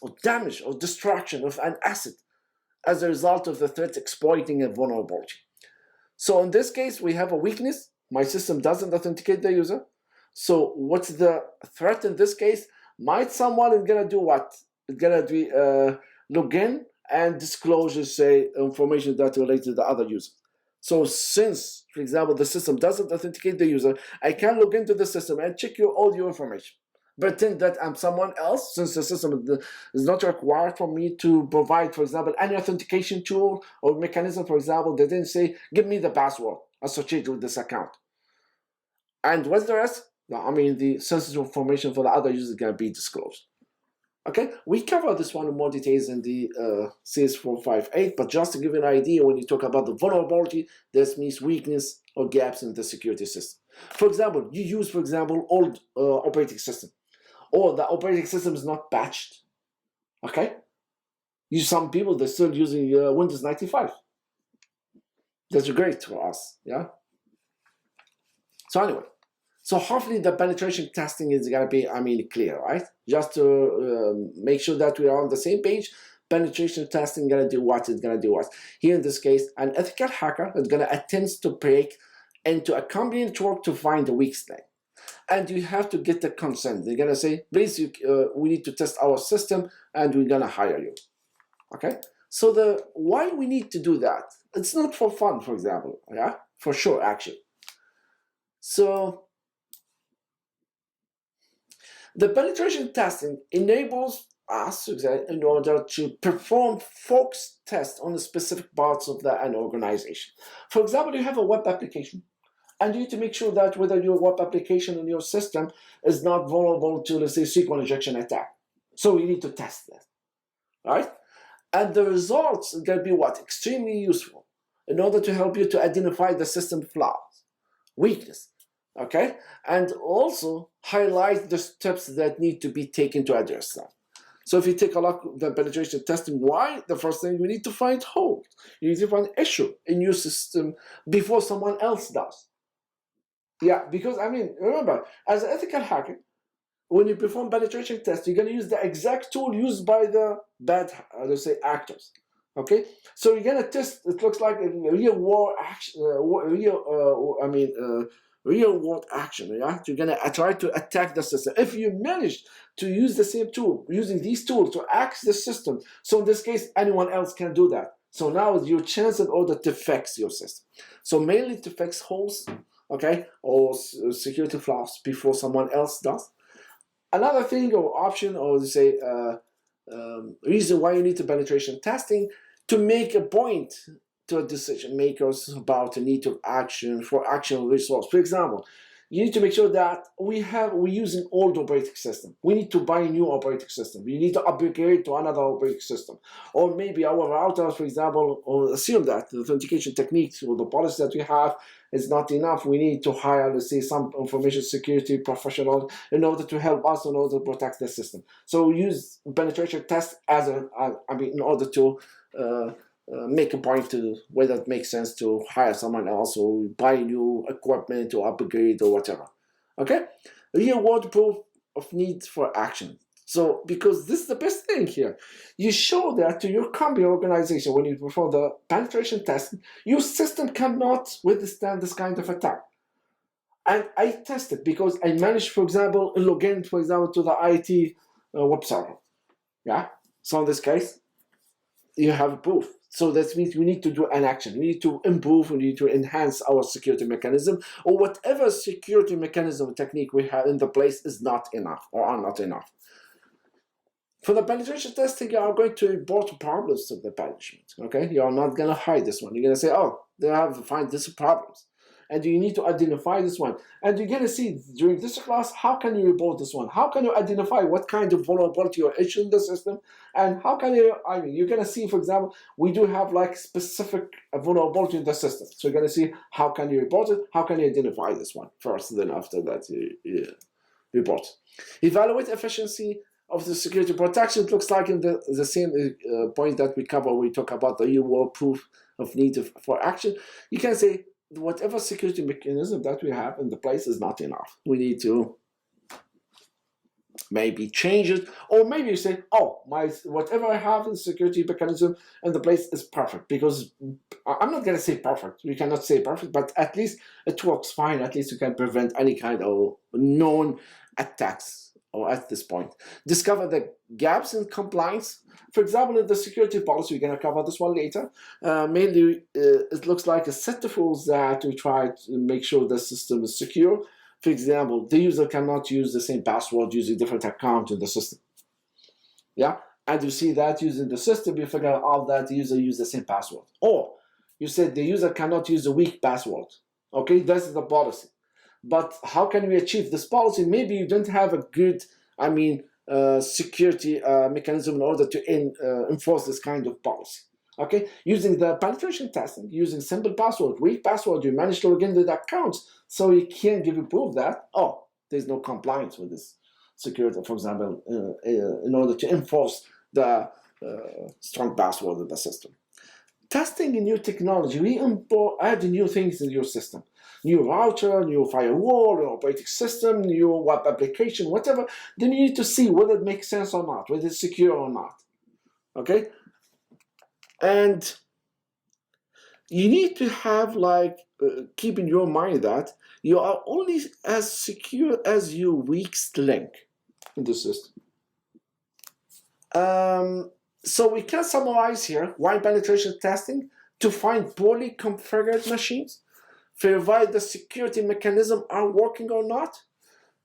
or damage or destruction of an asset as a result of the threat exploiting a vulnerability. So in this case, we have a weakness. My system doesn't authenticate the user. So what's the threat in this case? Might someone is gonna do what? It's gonna be log in and disclose, say, information that relates to the other user. So since, for example, the system doesn't authenticate the user, I can log into the system and check all your information. Pretend that I'm someone else, since the system is not required for me to provide, for example, any authentication tool or mechanism. For example, they didn't say, give me the password associated with this account. And what's the rest? I mean, the sensitive information for the other users is going to be disclosed. Okay, we cover this one in more details in the CS458, but just to give you an idea, when you talk about the vulnerability, this means weakness or gaps in the security system. For example, you use, for example, old operating system, or the operating system is not patched. Okay, some people, they're still using Windows 95. That's great for us, yeah? So anyway, so hopefully the penetration testing is going to be, clear, right? Just to make sure that we are on the same page, penetration testing is going to do what it's going to do what. Here in this case, an ethical hacker is going to attempt to break into a company network to find the weak link. And you have to get the consent. They're going to say, please, we need to test our system and we're going to hire you. Okay? So why we need to do that? It's not for fun, for example, yeah? For sure, actually. So the penetration testing enables us in order to perform focused tests on the specific parts of an organization. For example, you have a web application, and you need to make sure that whether your web application in your system is not vulnerable to, let's say, SQL injection attack. So you need to test that, right? And the results are going to be what? Extremely useful in order to help you to identify the system flaws, weakness, okay? And also highlight the steps that need to be taken to address them. So if you take a look at the penetration testing, why? The first thing, you need to find holes. You need to find issue in your system before someone else does. Yeah, because remember, as an ethical hacker, when you perform penetration tests, you're going to use the exact tool used by the bad, let's say, actors. Okay, so you're going to test. It looks like a real world action, real world action. Yeah, you're going to try to attack the system. If you manage to use the same tool, using these tools to hack the system, so in this case, anyone else can do that. So now it's your chance in order to fix your system. So mainly to fix holes, okay, or security flaws before someone else does. Another thing or option, or say reason why you need to penetration testing, to make a point to decision makers about the need of action for action resource. For example, you need to make sure that we use an old operating system. We need to buy a new operating system. You need to upgrade to another operating system. Or maybe our routers, for example, or assume that the authentication techniques or the policy that we have is not enough. We need to hire, let's say, some information security professional in order to help us in order to protect the system. So we use penetration test as in order to make a point to whether it makes sense to hire someone else or buy new equipment or upgrade or whatever. Okay? Real world proof of need for action. So, because this is the best thing here, you show that to your company organization when you perform the penetration test, your system cannot withstand this kind of attack. And I tested because I managed, for example, log in, for example, to the IT web server. Yeah? So in this case, you have proof. So that means we need to do an action. We need to improve, we need to enhance our security mechanism, or whatever security mechanism technique we have in the place is not enough or are not enough. For the penetration testing, you are going to report problems to the management. Okay, you are not going to hide this one. You're going to say, oh, they have to find these problems, and you need to identify this one. And you're going to see during this class, how can you report this one? How can you identify what kind of vulnerability or issue in the system? And how can you, I mean, you're going to see, for example, we do have like specific vulnerability in the system. So you're going to see how can you report it? How can you identify this one first? Then after that, you report. Evaluate efficiency of the security protection. It looks like in the same point that we cover, we talk about the real-world proof of need for action. You can say whatever security mechanism that we have in the place is not enough. We need to maybe change it, or maybe you say, oh, whatever I have in security mechanism in the place is perfect, because I'm not going to say perfect. We cannot say perfect, but at least it works fine. At least you can prevent any kind of known attacks. Or at this point, discover the gaps in compliance. For example, in the security policy, we're going to cover this one later. Mainly, it looks like a set of rules that we try to make sure the system is secure. For example, the user cannot use the same password using different account in the system. Yeah, and you see that using the system, you figure out that the user used the same password. Or you said the user cannot use a weak password. Okay, that's the policy. But how can we achieve this policy? Maybe you don't have a good, security mechanism in order to enforce this kind of policy. Okay, using the penetration testing, using simple password, weak password, you manage to log into the accounts, so you can't give you proof that, oh, there's no compliance with this security, for example, in order to enforce the strong password in the system. Testing a new technology, we add new things in your system. New router, new firewall, new operating system, new web application, whatever. Then you need to see whether it makes sense or not, whether it's secure or not. Okay? And you need to have keep in your mind that you are only as secure as your weakest link in the system. So we can summarize here why penetration testing: to find poorly configured machines, verify the security mechanism are working or not,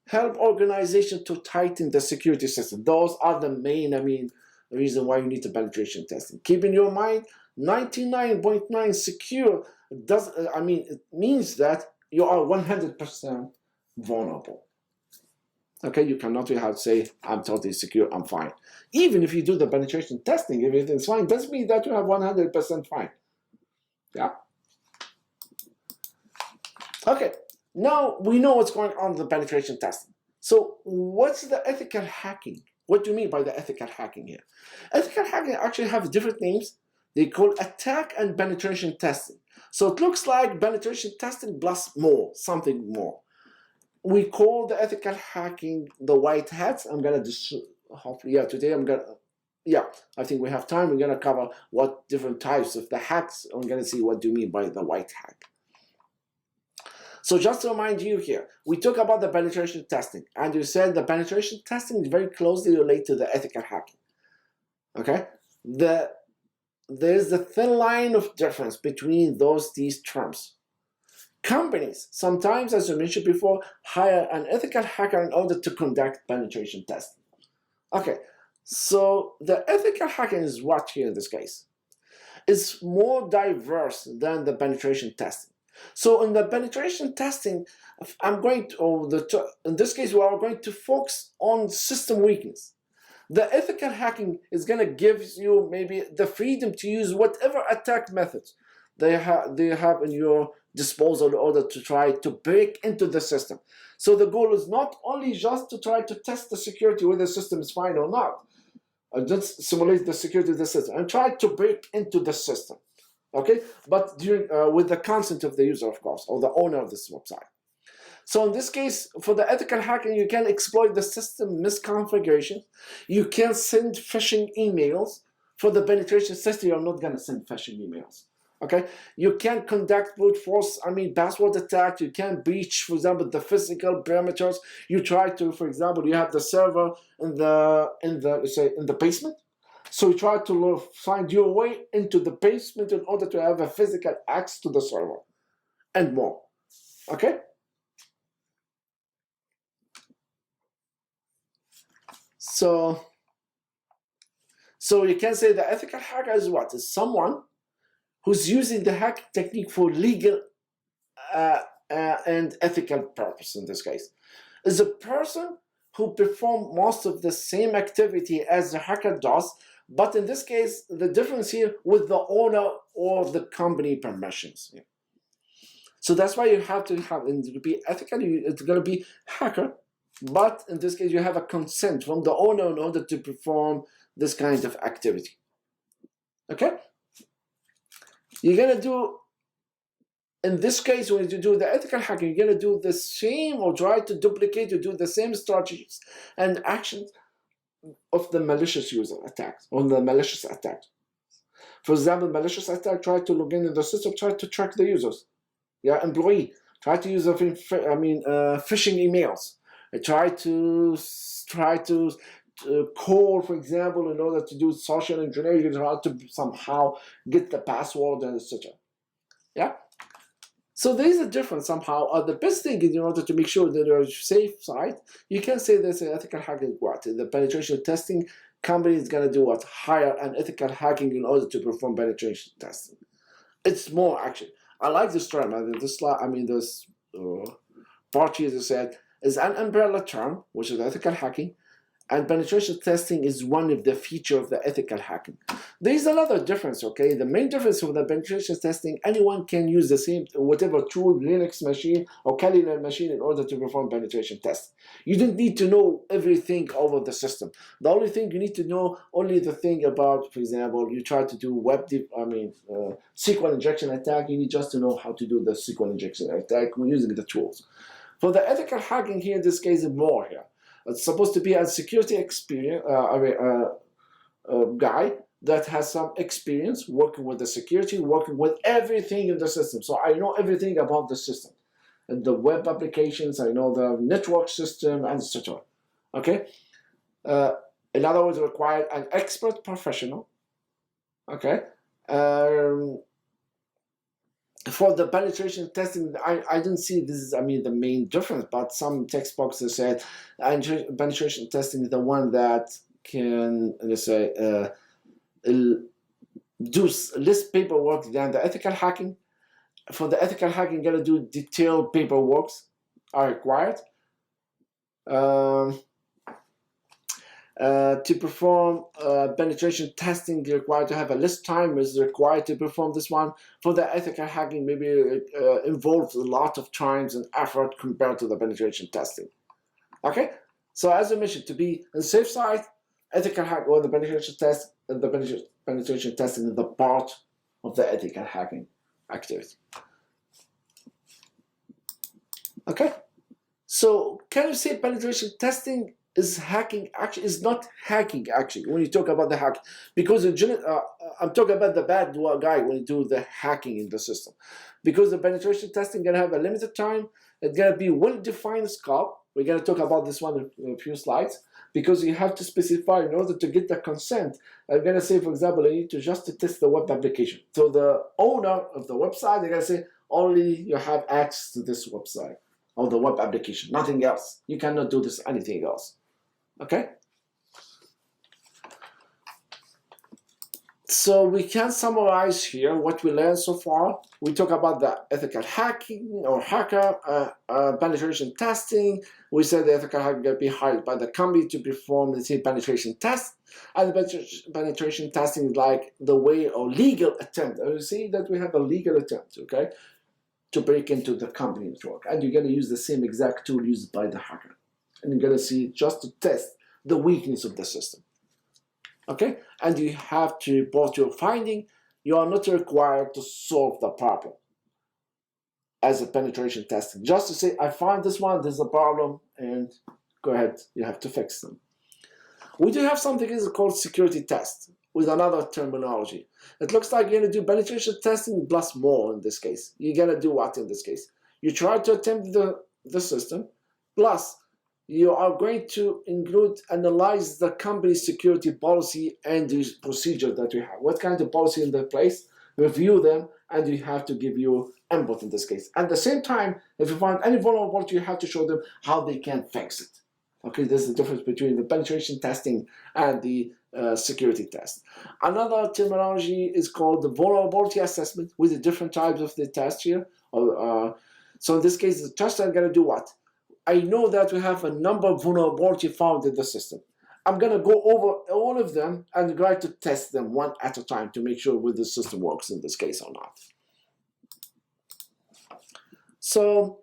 help organization to tighten the security system. Those are the main, reason why you need the penetration testing. Keep in your mind, 99.9 secure it means that you are 100% vulnerable. Okay, you cannot have to say, I'm totally secure, I'm fine. Even if you do the penetration testing, if everything's fine, doesn't mean that you have 100% fine. Yeah? Okay, now we know what's going on in the penetration testing. So what's the ethical hacking? What do you mean by the ethical hacking here? Ethical hacking actually have different names. They call attack and penetration testing. So it looks like penetration testing plus more, something more. We call the ethical hacking the white hats. I'm gonna hopefully, today I think we have time. We're gonna cover what different types of the hacks. I'm gonna see what do you mean by the white hack. So just to remind you here, we talk about the penetration testing, and you said the penetration testing is very closely related to the ethical hacking. Okay, there's a thin line of difference between these terms. Companies sometimes, as I mentioned before, hire an ethical hacker in order to conduct penetration testing. Okay, so the ethical hacking is what here in this case? It's more diverse than the penetration testing. So in the penetration testing, in this case, we are going to focus on system weakness. The ethical hacking is going to give you maybe the freedom to use whatever attack methods they have in your disposal in order to try to break into the system. So the goal is not only just to try to test the security, whether the system is fine or not, just simulate the security of the system and try to break into the system. Okay, but with the consent of the user, of course, or the owner of this website. So in this case, for the ethical hacking, you can exploit the system misconfiguration. You can send phishing emails. For the penetration testing, you're not going to send phishing emails. Okay, you can conduct brute force, password attack. You can breach, for example, the physical parameters. You try to, for example, you have the server in the basement. So you try to find your way into the basement in order to have a physical access to the server and more. Okay? So you can say the ethical hacker is what? Is someone who's using the hacking technique for legal and ethical purpose in this case. Is a person who performs most of the same activity as the hacker does, but in this case, the difference here with the owner or the company permissions. Yeah. So that's why you have to have, and to be ethical, it's going to be hacker, but in this case, you have a consent from the owner in order to perform this kind of activity. Okay? You're going to do, in this case, when you do the ethical hacking, you're going to do the same or try to duplicate, to do the same strategies and actions of the malicious user attacks, or the malicious attack. For example, malicious attack try to log in the system, try to track the users. Yeah, employee try to use phishing emails. Try to call, for example, in order to do social engineering, try to somehow get the password and etc. Yeah. So there is a difference somehow. The best thing is in order to make sure that you're safe side, you can say there's an ethical hacking. What the penetration testing company is gonna do? What hire an ethical hacking in order to perform penetration testing. It's more action. I like this term. This part here, as I said, is an umbrella term, which is ethical hacking, and penetration testing is one of the features of the ethical hacking. There is another difference, okay? The main difference with the penetration testing, anyone can use the same, whatever tool, Linux machine or Kali Linux machine in order to perform penetration tests. You don't need to know everything over the system. The only thing you need to know, only the thing about, for example, you try to do SQL injection attack, you need just to know how to do the SQL injection attack when using the tools. For the ethical hacking here, in this case, is more here. It's supposed to be a security experience, guy that has some experience working with the security, working with everything in the system. So I know everything about the system, and the web applications. I know the network system, and etc. Okay. In other words, required an expert professional. Okay. For the penetration testing, I didn't see this is, the main difference, but some text boxes said penetration testing is the one that can, let's say, do less paperwork than the ethical hacking. For the ethical hacking, you gotta do detailed paperwork are required. To perform penetration testing, you're required to have a list time is required to perform this one. For the ethical hacking, maybe it involves a lot of times and effort compared to the penetration testing. Okay, so as I mentioned, to be on the safe side, ethical hack or the penetration test, the penetration testing is the part of the ethical hacking activity. Okay, so can you say penetration testing is hacking? Actually, is not hacking actually when you talk about the hack, because I'm talking about the bad guy when you do the hacking in the system, because the penetration testing gonna have a limited time. It's gonna be well-defined scope. We're gonna talk about this one in a few slides, because you have to specify in order to get the consent. I'm gonna say, for example, I need to just to test the web application. So the owner of the website, they're gonna say only you have access to this website or the web application, nothing else. You cannot do this anything else. Okay? So we can summarize here what we learned so far. We talk about the ethical hacking or hacker penetration testing. We said the ethical hacker can be hired by the company to perform the penetration test. And the penetration testing is like the way or legal attempt. You see that we have a legal attempt, okay, to break into the company network. And you're going to use the same exact tool used by the hacker. And you're going to see just to test the weakness of the system. Okay? And you have to report your finding. You are not required to solve the problem as a penetration testing. Just to say, I found this one, there's a problem, and go ahead, you have to fix them. We do have something is called security test with another terminology. It looks like you're going to do penetration testing plus more in this case. You're going to do what in this case? You try to attempt the system, plus you are going to analyze the company's security policy and the procedure that you have. What kind of policy in the place, review them, and you have to give you input in this case. At the same time, if you find any vulnerability, you have to show them how they can fix it. Okay, there's the difference between the penetration testing and the security test. Another terminology is called the vulnerability assessment, with the different types of the test here. So in this case, the test are going to do what? I know that we have a number of vulnerability found in the system. I'm going to go over all of them and try to test them one at a time to make sure whether the system works in this case or not. So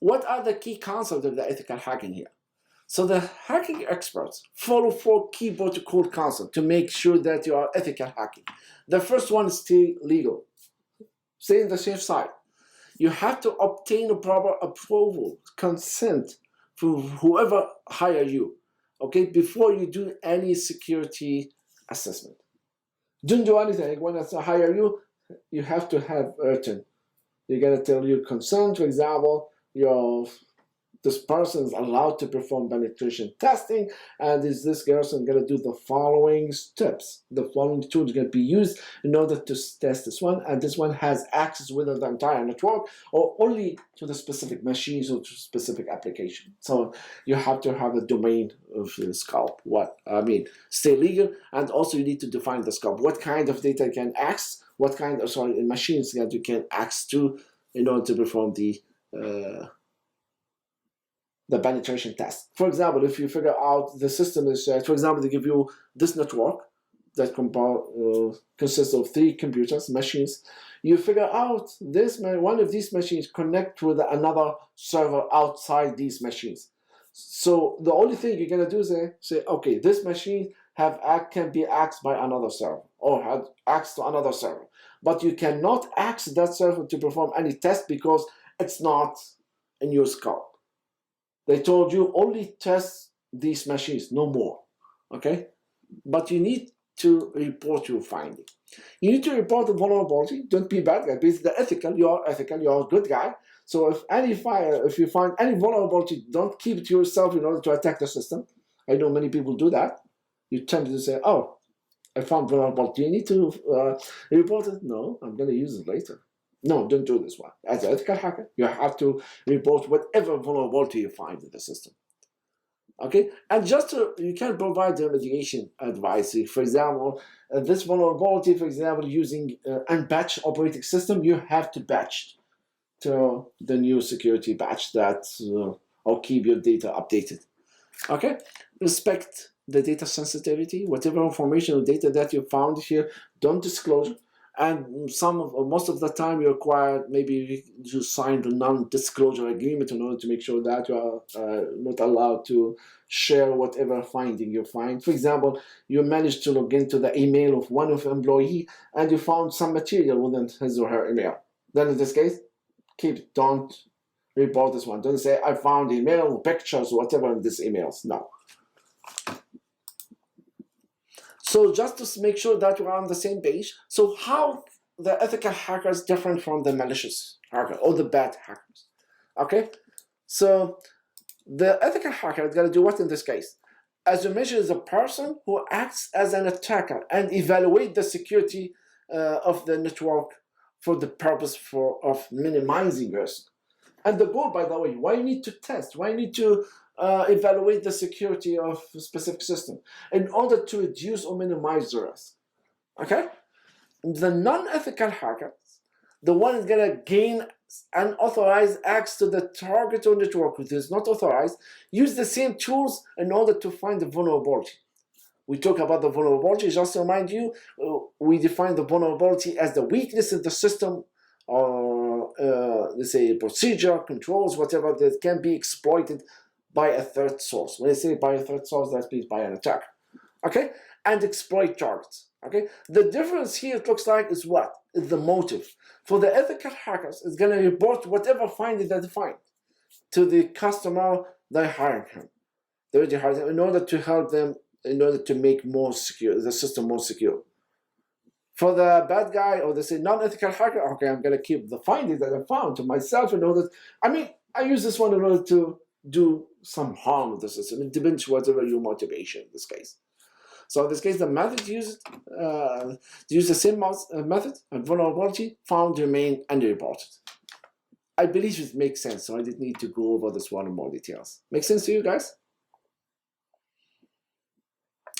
what are the key concepts of the ethical hacking here? So the hacking experts follow 4 key protocol concepts to make sure that you are ethical hacking. The first one is stay legal. Stay on the safe side. You have to obtain a proper approval, consent from whoever hire you, okay, before you do any security assessment. Don't do anything. When I hire you, you have to have written. You're going to tell you consent, for example, this person is allowed to perform penetration testing, and is this person going to do the following steps? The following tools are going to be used in order to test this one, and this one has access within the entire network or only to the specific machines or to specific application. So you have to have a domain of the scope. Stay legal, and also you need to define the scope. What kind of data you can access? What kind of machines that you can access to in order to perform the penetration test. For example, if you figure out the system is, for example, they give you this network that consists of 3 computers, machines. You figure out one of these machines connect with another server outside these machines. So the only thing you're going to do is say, okay, this machine can be accessed by another server or have access to another server. But you cannot access that server to perform any test because it's not in your scope. They told you only test these machines, no more, okay? But you need to report your finding. You need to report the vulnerability. Don't be bad guy. Basically, you are ethical, you are a good guy. So if you find any vulnerability, don't keep it to yourself in order to attack the system. I know many people do that. You tend to say, oh, I found vulnerability. You need to report it. No, I'm going to use it later. No, don't do this one. As an ethical hacker, you have to report whatever vulnerability you find in the system. Okay, and you can provide the mitigation advice. For example, this vulnerability, for example, using unpatched operating system, you have to patch to the new security patch that or keep your data updated. Okay, respect the data sensitivity. Whatever information or data that you found here, don't disclose it. And most of the time you're required maybe to sign the non-disclosure agreement in order to make sure that you are not allowed to share whatever finding you find. For example, you managed to log into the email of one of the employee and you found some material within his or her email. Then in this case, don't report this one. Don't say, I found email, pictures, whatever in these emails. No. So just to make sure that we're on the same page, so how the ethical hacker is different from the malicious hacker or the bad hackers? Okay, so the ethical hacker is going to do what in this case? As you mentioned, is a person who acts as an attacker and evaluate the security of the network for the purpose of minimizing risk. And the goal, by the way, why you need to test? Why you need to evaluate the security of a specific system? In order to reduce or minimize the risk. Okay? The non-ethical hacker, the one is going to gain unauthorized access to the target or network which is not authorized, use the same tools in order to find the vulnerability. We talk about the vulnerability, just to remind you, we define the vulnerability as the weakness in the system or let's say procedure, controls, whatever that can be exploited by a third source. When I say by a third source, that means by an attacker. Okay? And exploit targets. Okay? The difference here, it looks like, is what? Is the motive. For the ethical hackers, it's going to report whatever finding that they find to the customer they hired him. They already hired him in order to help them, in order to make more secure, the system more secure. For the bad guy or the non-ethical hacker, okay, I'm going to keep the findings that I found to myself in order. I use this one in order to do some harm with the system. It depends whatever your motivation in this case. So in this case, the method used use the same method, and vulnerability found remain underreported. I believe it makes sense, so I didn't need to go over this one in more details. Make sense to you guys?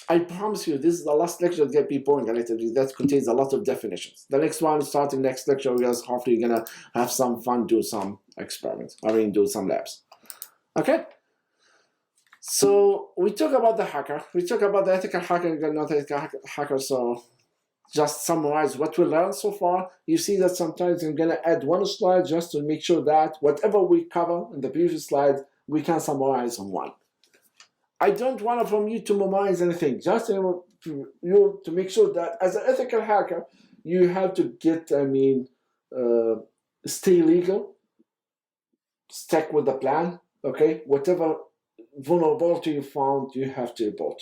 I promise you, this is the last lecture that get be boring a little bit. That contains a lot of definitions. The next one, starting next lecture, we guys hopefully you're gonna have some fun, do some experiments. I mean, do some labs. Okay. So we talk about the hacker. We talk about the ethical hacker and not ethical hacker. So just summarize what we learned so far. You see that sometimes I'm gonna add one slide just to make sure that whatever we cover in the previous slide, we can summarize on one. I don't want from you to memorize anything, just to make sure that as an ethical hacker, you have to get, stay legal, stick with the plan, okay? Whatever vulnerability you found, you have to report.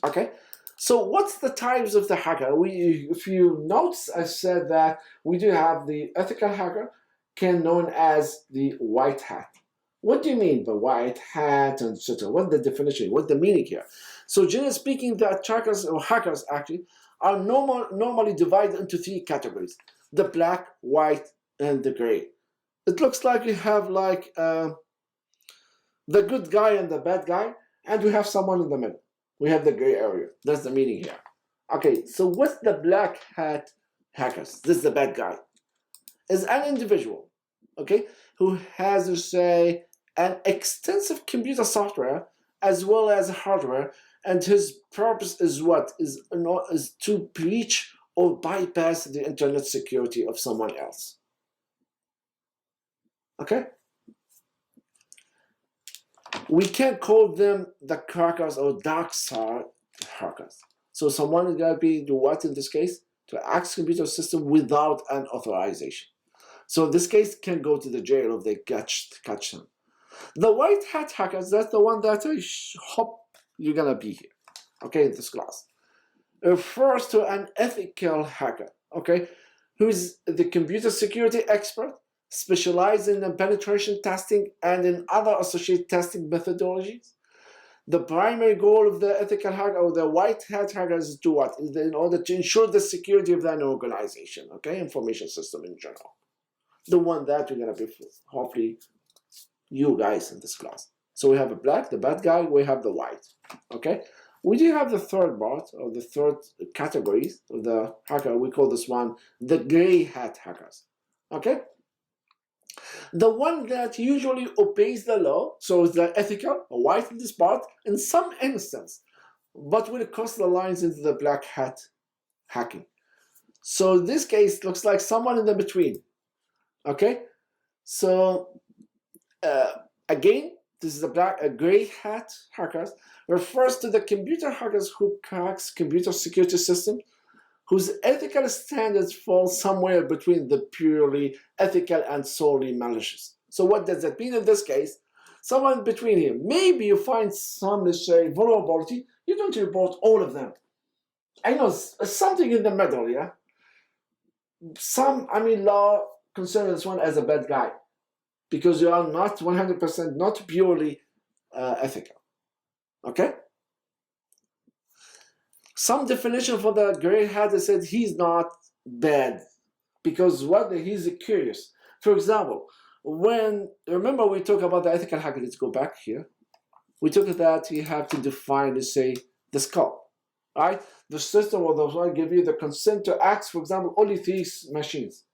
Okay? So what's the types of the hacker? If you notice, I said that we do have the ethical hacker, known as the white hat. What do you mean by white hat and etc.? What's the definition? What's the meaning here? So generally speaking, the attackers or hackers actually are normally divided into three categories: the black, white, and the gray. It looks like you have like the good guy and the bad guy, and we have someone in the middle. We have the gray area. That's the meaning here. Okay, so what's the black hat hackers? This is the bad guy. Is an individual, okay, who has, to say, an extensive computer software as well as hardware, and his purpose is what? Is to breach or bypass the internet security of someone else. Okay? We can call them the crackers or dark side hackers. So someone is going to be do what in this case? To access computer system without an authorization. So in this case, can go to the jail if they catch them. The white hat hackers, that's the one that I hope you're gonna be here, okay, in this class. Refers to an ethical hacker, okay, who's the computer security expert, specializing in penetration testing and in other associated testing methodologies. The primary goal of the ethical hacker or the white hat hacker is to what? Is in order to ensure the security of an organization, okay, information system in general. The one that we're gonna be hopefully you guys in this class. So we have a black, the bad guy, we have the white. Okay? We do have the third part or the third categories of the hacker. We call this one the gray hat hackers. Okay? The one that usually obeys the law, so it's the ethical, white in this part, in some instance, but will cross the lines into the black hat hacking. So this case looks like someone in the between. Okay? So again, this is a gray hat hackers, refers to the computer hackers who cracks computer security systems whose ethical standards fall somewhere between the purely ethical and solely malicious. So what does that mean in this case? Someone between here. Maybe you find some, let's say, vulnerability. You don't report all of them. I know something in the middle, yeah? Law considers this one as a bad guy, because you are not 100% not purely ethical. Okay? Some definition for the gray hat said he's not bad because he's curious. For example, remember we talk about the ethical hacker, let's go back here. We took that you have to define, let's say, the scope. Right? The system or the one give you the consent to access, for example, only 3 machines.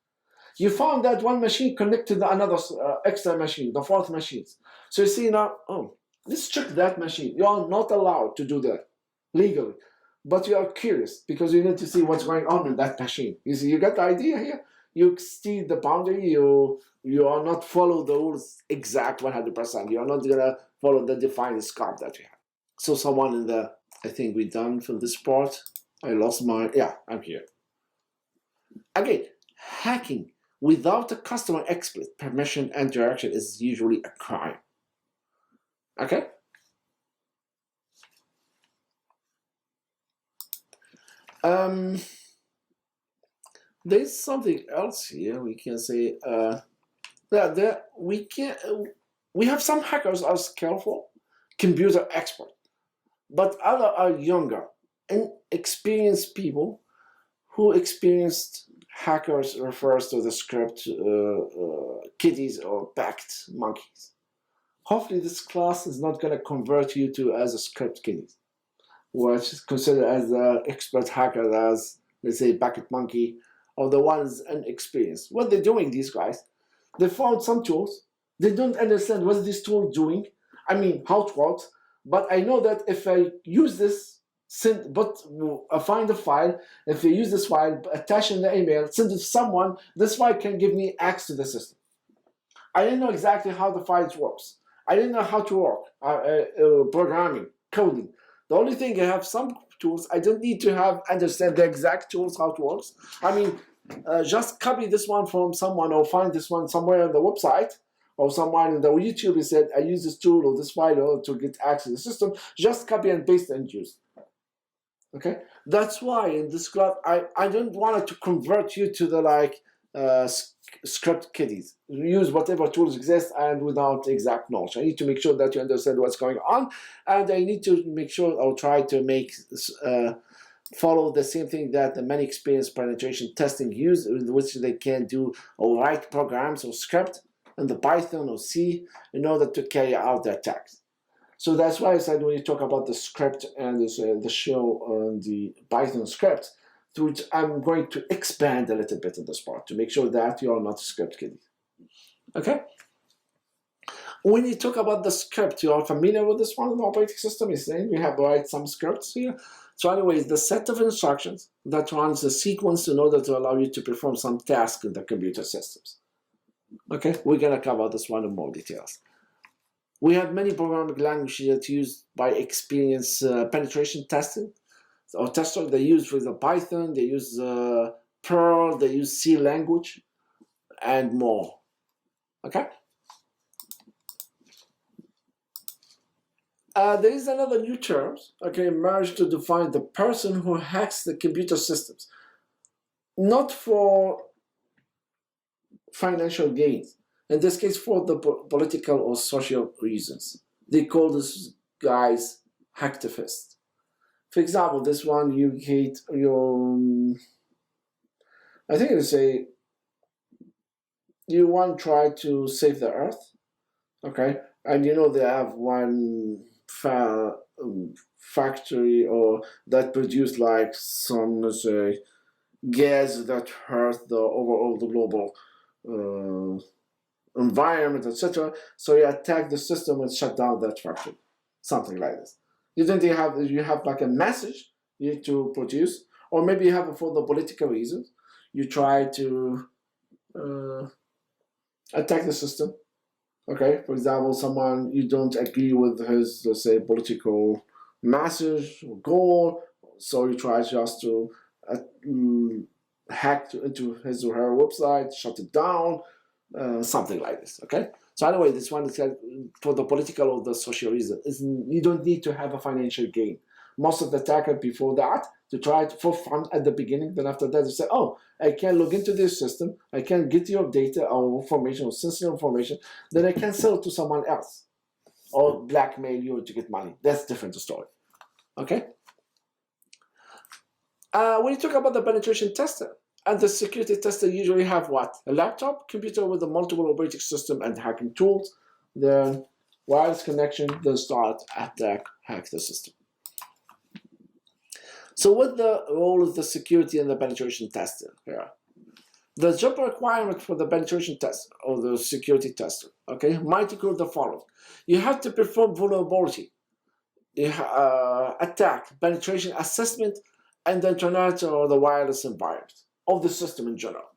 You found that one machine connected to another extra machine, the 4th machine. So you see now, let's check that machine. You are not allowed to do that legally, but you are curious because you need to see what's going on in that machine. You see, you got the idea here? You exceed the boundary, you are not follow the rules exact 100%. You are not gonna follow the defined scope that you have. So someone in the, I think we're done for this part. I lost my, I'm here. Again, hacking without a customer explicit permission and direction is usually a crime. Okay? There's something else here we can say. We can we have some hackers are skillful, computer expert, but other are younger, inexperienced people who experienced hackers refers to the script kiddies or backed monkeys. Hopefully this class is not going to convert you to as a script kiddies, which is considered as an expert hacker as, let's say, backed monkey, or the ones inexperienced. What they're doing, these guys, they found some tools. They don't understand what this tool doing. I mean, how it works. But I know that if I use this, I find a file. If I use this file, attach in the email, send it to someone, this file can give me access to the system. I didn't know exactly how the files works. I didn't know how to work programming, coding. The only thing I have some tools. I don't need to understand the exact tools how it works. I mean, just copy this one from someone or find this one somewhere on the website or someone in the YouTube and said, I use this tool or this file to get access to the system. Just copy and paste and use. Okay, that's why in this class I don't want to convert you to the script kiddies. Use whatever tools exist and without exact knowledge. I need to make sure that you understand what's going on, and I need to make sure I'll try to make follow the same thing that the many experienced penetration testing use, which they can do or write programs or script in the Python or C in order to carry out their attacks. So that's why I said when you talk about the script and the show on the Python script, to which I'm going to expand a little bit in this part to make sure that you are not a script kiddie. Okay? When you talk about the script, you are familiar with this one in the operating system. Is saying we have write some scripts here. So anyways, the set of instructions that runs a sequence in order to allow you to perform some task in the computer systems. Okay, we're gonna cover this one in more details. We have many programming languages that used by experienced penetration testing or tester. They use for the Python, they use Perl, they use C language, and more. Okay. There is another new term, okay, emerged to define the person who hacks the computer systems, not for financial gains. In this case, for the political or social reasons. They call these guys hacktivists. For example, this one, you hate your, I think it would say, you want to try to save the earth, okay? And you know they have one factory or that produce like some, let's say, gas that hurt the overall the global environment, etc. So you attack the system and shut down that factory, something like this. You have like a message you need to produce, or maybe you have it for the political reasons. You try to attack the system. Okay, for example, someone you don't agree with his, let's say, political message or goal, so you try just to hack into his or her website, shut it down, something like this. Okay. So anyway, this one is for the political or the social reason. You don't need to have a financial gain. Most of the attackers before that to try it for fun at the beginning. Then after that, they say, "Oh, I can log into this system. I can get your data or information or sensitive information. Then I can sell it to someone else or blackmail you to get money." That's a different story. Okay. When you talk about the penetration tester, and the security tester usually have what? A laptop, computer with a multiple operating system and hacking tools, then wireless connection, then start attack, hack the system. So what the role of the security and the penetration tester here? The job requirement for the penetration tester or the security tester, okay, might include the following. You have to perform vulnerability, attack, penetration assessment, and the internet or the wireless environment of the system in general.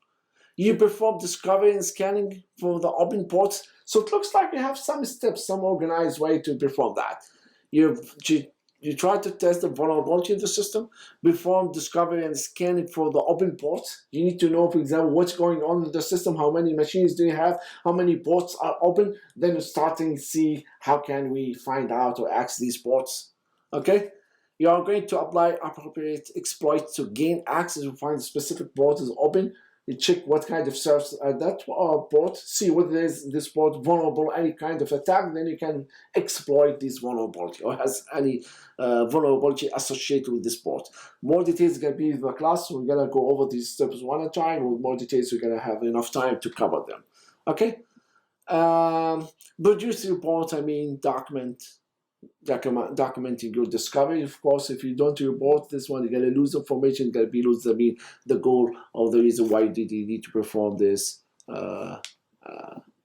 You perform discovery and scanning for the open ports. So it looks like you have some steps, some organized way to perform that. You try to test the vulnerability of the system, perform discovery and scanning for the open ports. You need to know, for example, what's going on in the system, how many machines do you have, how many ports are open. Then you're starting to see how can we find out or access these ports. Okay? You are going to apply appropriate exploits to gain access and find specific port is open You check what kind of service at that port, see whether there's this port vulnerable, any kind of attack, then you can exploit this vulnerability or has any vulnerability associated with this port. More details going to be in the class. We're going to go over these steps one at a time. With more details, we're going to have enough time to cover them. Okay? Produce report, I mean, documenting your discovery. Of course, if you don't report this one, you're going to lose information. You're going to lose the goal or the reason why did you need to perform this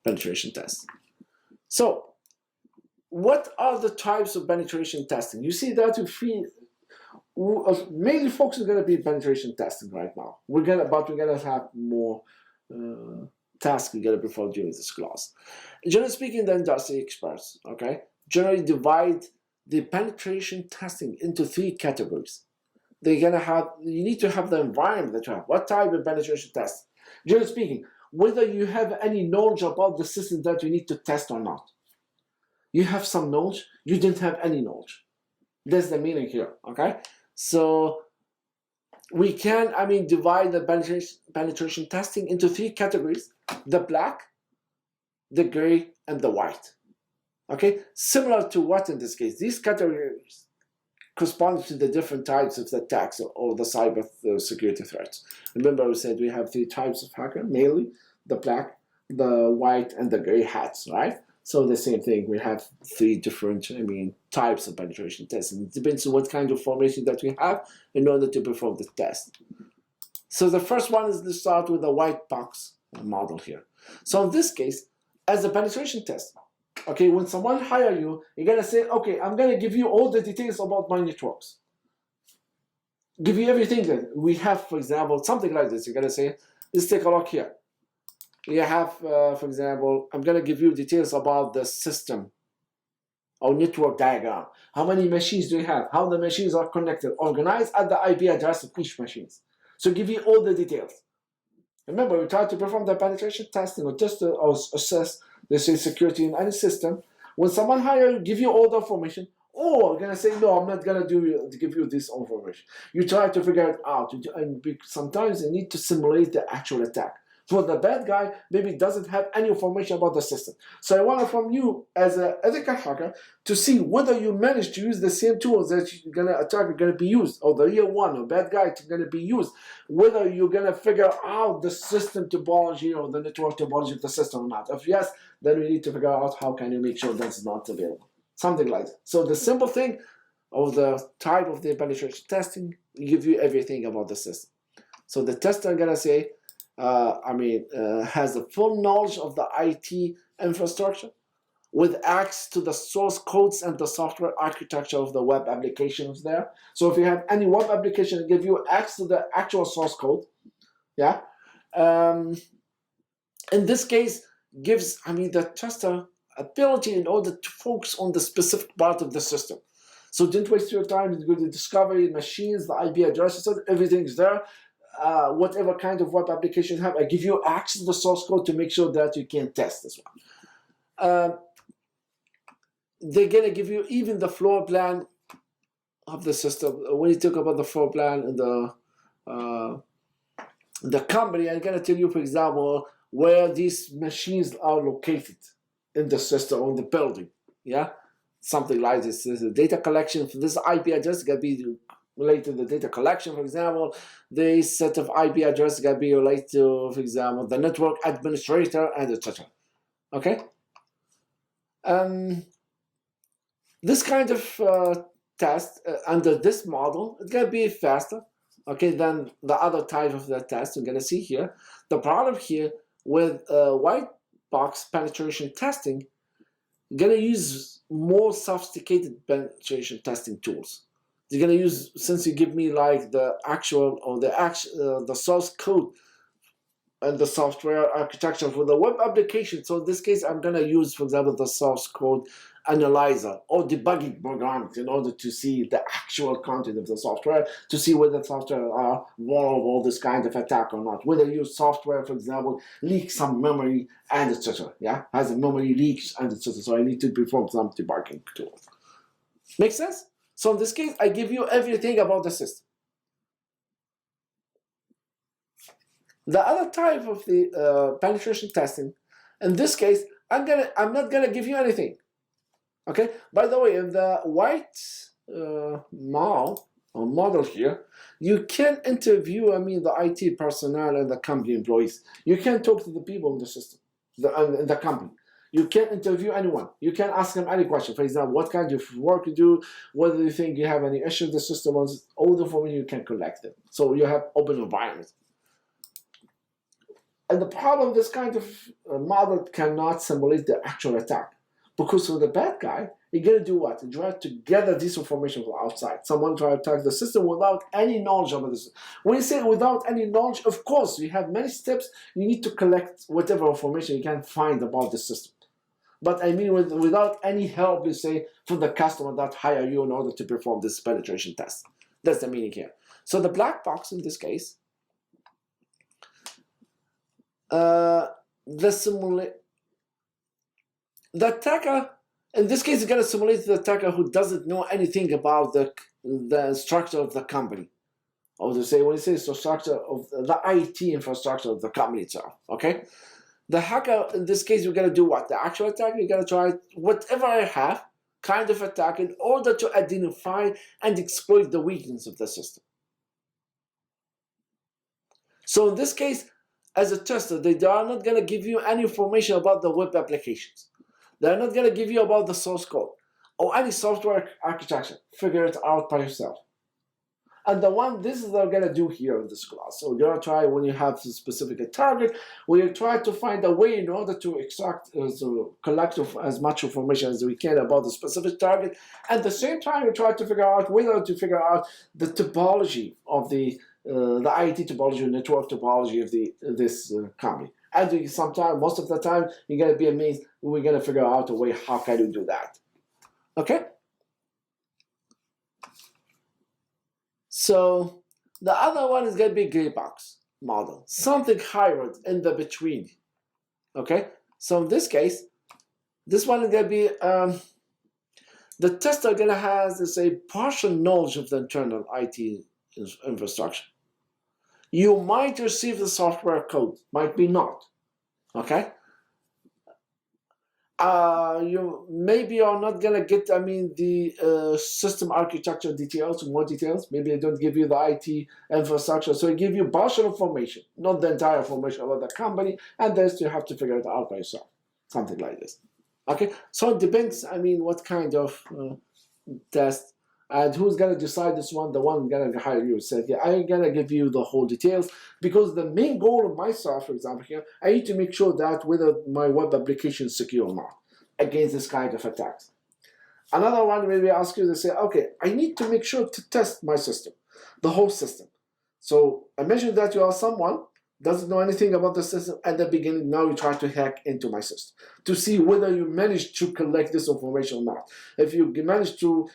penetration test. So, what are the types of penetration testing? You see that mainly focus is going to be penetration testing right now. We're gonna have more tasks we're gonna perform during this class. Generally speaking, the industry experts, okay, generally divide the penetration testing into 3 categories. You need to have the environment that you have. What type of penetration test? Generally speaking, whether you have any knowledge about the system that you need to test or not. You have some knowledge, you didn't have any knowledge. That's the meaning here, okay? So we can, divide the penetration testing into 3 categories: the black, the gray, and the white. Okay, similar to what in this case? These categories correspond to the different types of attacks or the cyber security threats. Remember, we said we have 3 types of hacker, mainly the black, the white, and the gray hats, right? So the same thing, we have 3 different, types of penetration tests. And it depends on what kind of formation that we have in order to perform the test. So the first one is to start with the white box model here. So in this case, as a penetration test, okay, when someone hire you, you're gonna say, okay, I'm gonna give you all the details about my networks. Give you everything that we have, for example, something like this. You're gonna say, let's take a look here. You have, for example, I'm going to give you details about the system or network diagram. How many machines do you have? How the machines are connected, organized at the IP address of each machine. So give you all the details. Remember, we try to perform the penetration testing or just to assess the security in any system. When someone hires you, give you all the information, or you're going to say, no, I'm not going to give you this information. You try to figure it out. And sometimes you need to simulate the actual attack. For the bad guy, maybe doesn't have any information about the system. So I want from you as an ethical hacker to see whether you manage to use the same tools that you're gonna attack are gonna be used, or the real one, or bad guy is gonna be used. Whether you're gonna figure out the system topology or the network topology of the system or not. If yes, then we need to figure out how can you make sure that's not available. Something like that. So the simple thing of the type of the penetration testing give you everything about the system. So the tester is gonna say, has the full knowledge of the IT infrastructure with access to the source codes and the software architecture of the web applications there. So if you have any web application, it gives you access to the actual source code. Yeah. In this case, gives the tester ability in order to focus on the specific part of the system. So don't waste your time. You go to discovery, machines, the IP addresses, everything's there. Whatever kind of web application you have, I give you access to the source code to make sure that you can test this one. They're going to give you even the floor plan of the system. When you talk about the floor plan and the company, I'm going to tell you, for example, where these machines are located in the system or in the building. Yeah, something like this. There's a data collection for this IP address is going to be related to the data collection, for example. The set of IP address can be related to, for example, the network administrator and etc. Okay. This kind of test under this model, it's gonna be faster, okay, than the other type of the test we're gonna see here. The problem here with white box penetration testing, you're gonna use more sophisticated penetration testing tools. You're gonna use, since you give me like the actual or the source code and the software architecture for the web application. So in this case, I'm gonna use, for example, the source code analyzer or debugging programs in order to see the actual content of the software, to see whether the software are vulnerable this kind of attack or not. Whether your software, for example, leaks some memory and etc. Yeah, has a memory leaks and etc. So I need to perform some debugging tools. Make sense? So in this case, I give you everything about the system. The other type of the penetration testing, in this case, I'm not gonna give you anything. Okay. By the way, in the white model here, you can interview. I mean, the IT personnel and the company employees. You can talk to the people in the system, in the company. You can interview anyone. You can ask them any question. For example, what kind of work you do, whether you think you have any issue with the system, all the information you can collect it. So you have open environment. And the problem, this kind of model cannot simulate the actual attack. Because for the bad guy, he's going to do what? He tries to gather this information from outside. Someone try to attack the system without any knowledge of this. When you say without any knowledge, of course, you have many steps. You need to collect whatever information you can find about the system. But I mean, without any help, you say, from the customer that hire you in order to perform this penetration test. That's the meaning here. So the black box in this case, the attacker, in this case, is going to simulate the attacker who doesn't know anything about the structure of the company. Or to say, when you say the structure of the IT infrastructure of the company itself, okay? The hacker, in this case, you're going to do what? The actual attack, you're going to try whatever I have, kind of attack, in order to identify and exploit the weakness of the system. So in this case, as a tester, they are not going to give you any information about the web applications. They're not going to give you about the source code or any software architecture. Figure it out by yourself. And this is what we're going to do here in this class. So you're going to try, when you have a specific target, we try to find a way in order to extract, to collect as much information as we can about the specific target. At the same time, we try to figure out the topology of the IT topology, network topology of this company. And sometimes, most of the time, you're going to be amazed. We're going to figure out a way how can you do that. Okay? So the other one is going to be gray box model, something hybrid in the between. Okay? So in this case, this one is going to be the tester going to have a partial knowledge of the internal IT infrastructure. You might receive the software code, might be not. Okay? You maybe are not gonna get, the system architecture details, more details. Maybe I don't give you the IT infrastructure, so I give you partial information, not the entire information about the company, and then you have to figure it out by yourself, something like this. Okay, so it depends. What kind of test, and who's gonna decide this one? The one gonna hire you said, yeah, I'm gonna give you the whole details, because the main goal of myself, for example, here, I need to make sure that whether my web application is secure or not against this kind of attacks. Another one, maybe ask you to say, okay, I need to make sure to test my system, the whole system. So imagine that you are someone doesn't know anything about the system at the beginning. Now you try to hack into my system to see whether you manage to collect this information or not. If you manage to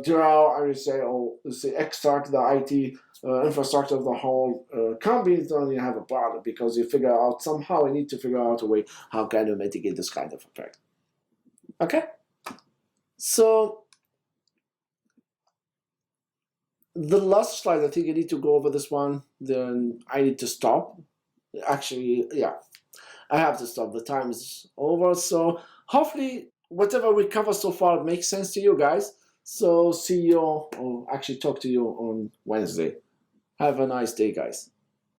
draw, I would say, or say extract the IT infrastructure of the whole company, then you have a problem, because you figure out somehow, I need to figure out a way how can you mitigate this kind of effect. Okay, so the last slide, I think I need to go over this one, then I need to stop. Actually, yeah, I have to stop. The time is over. So hopefully whatever we cover so far makes sense to you guys. So see you, or actually talk to you on Wednesday. Have a nice day, guys.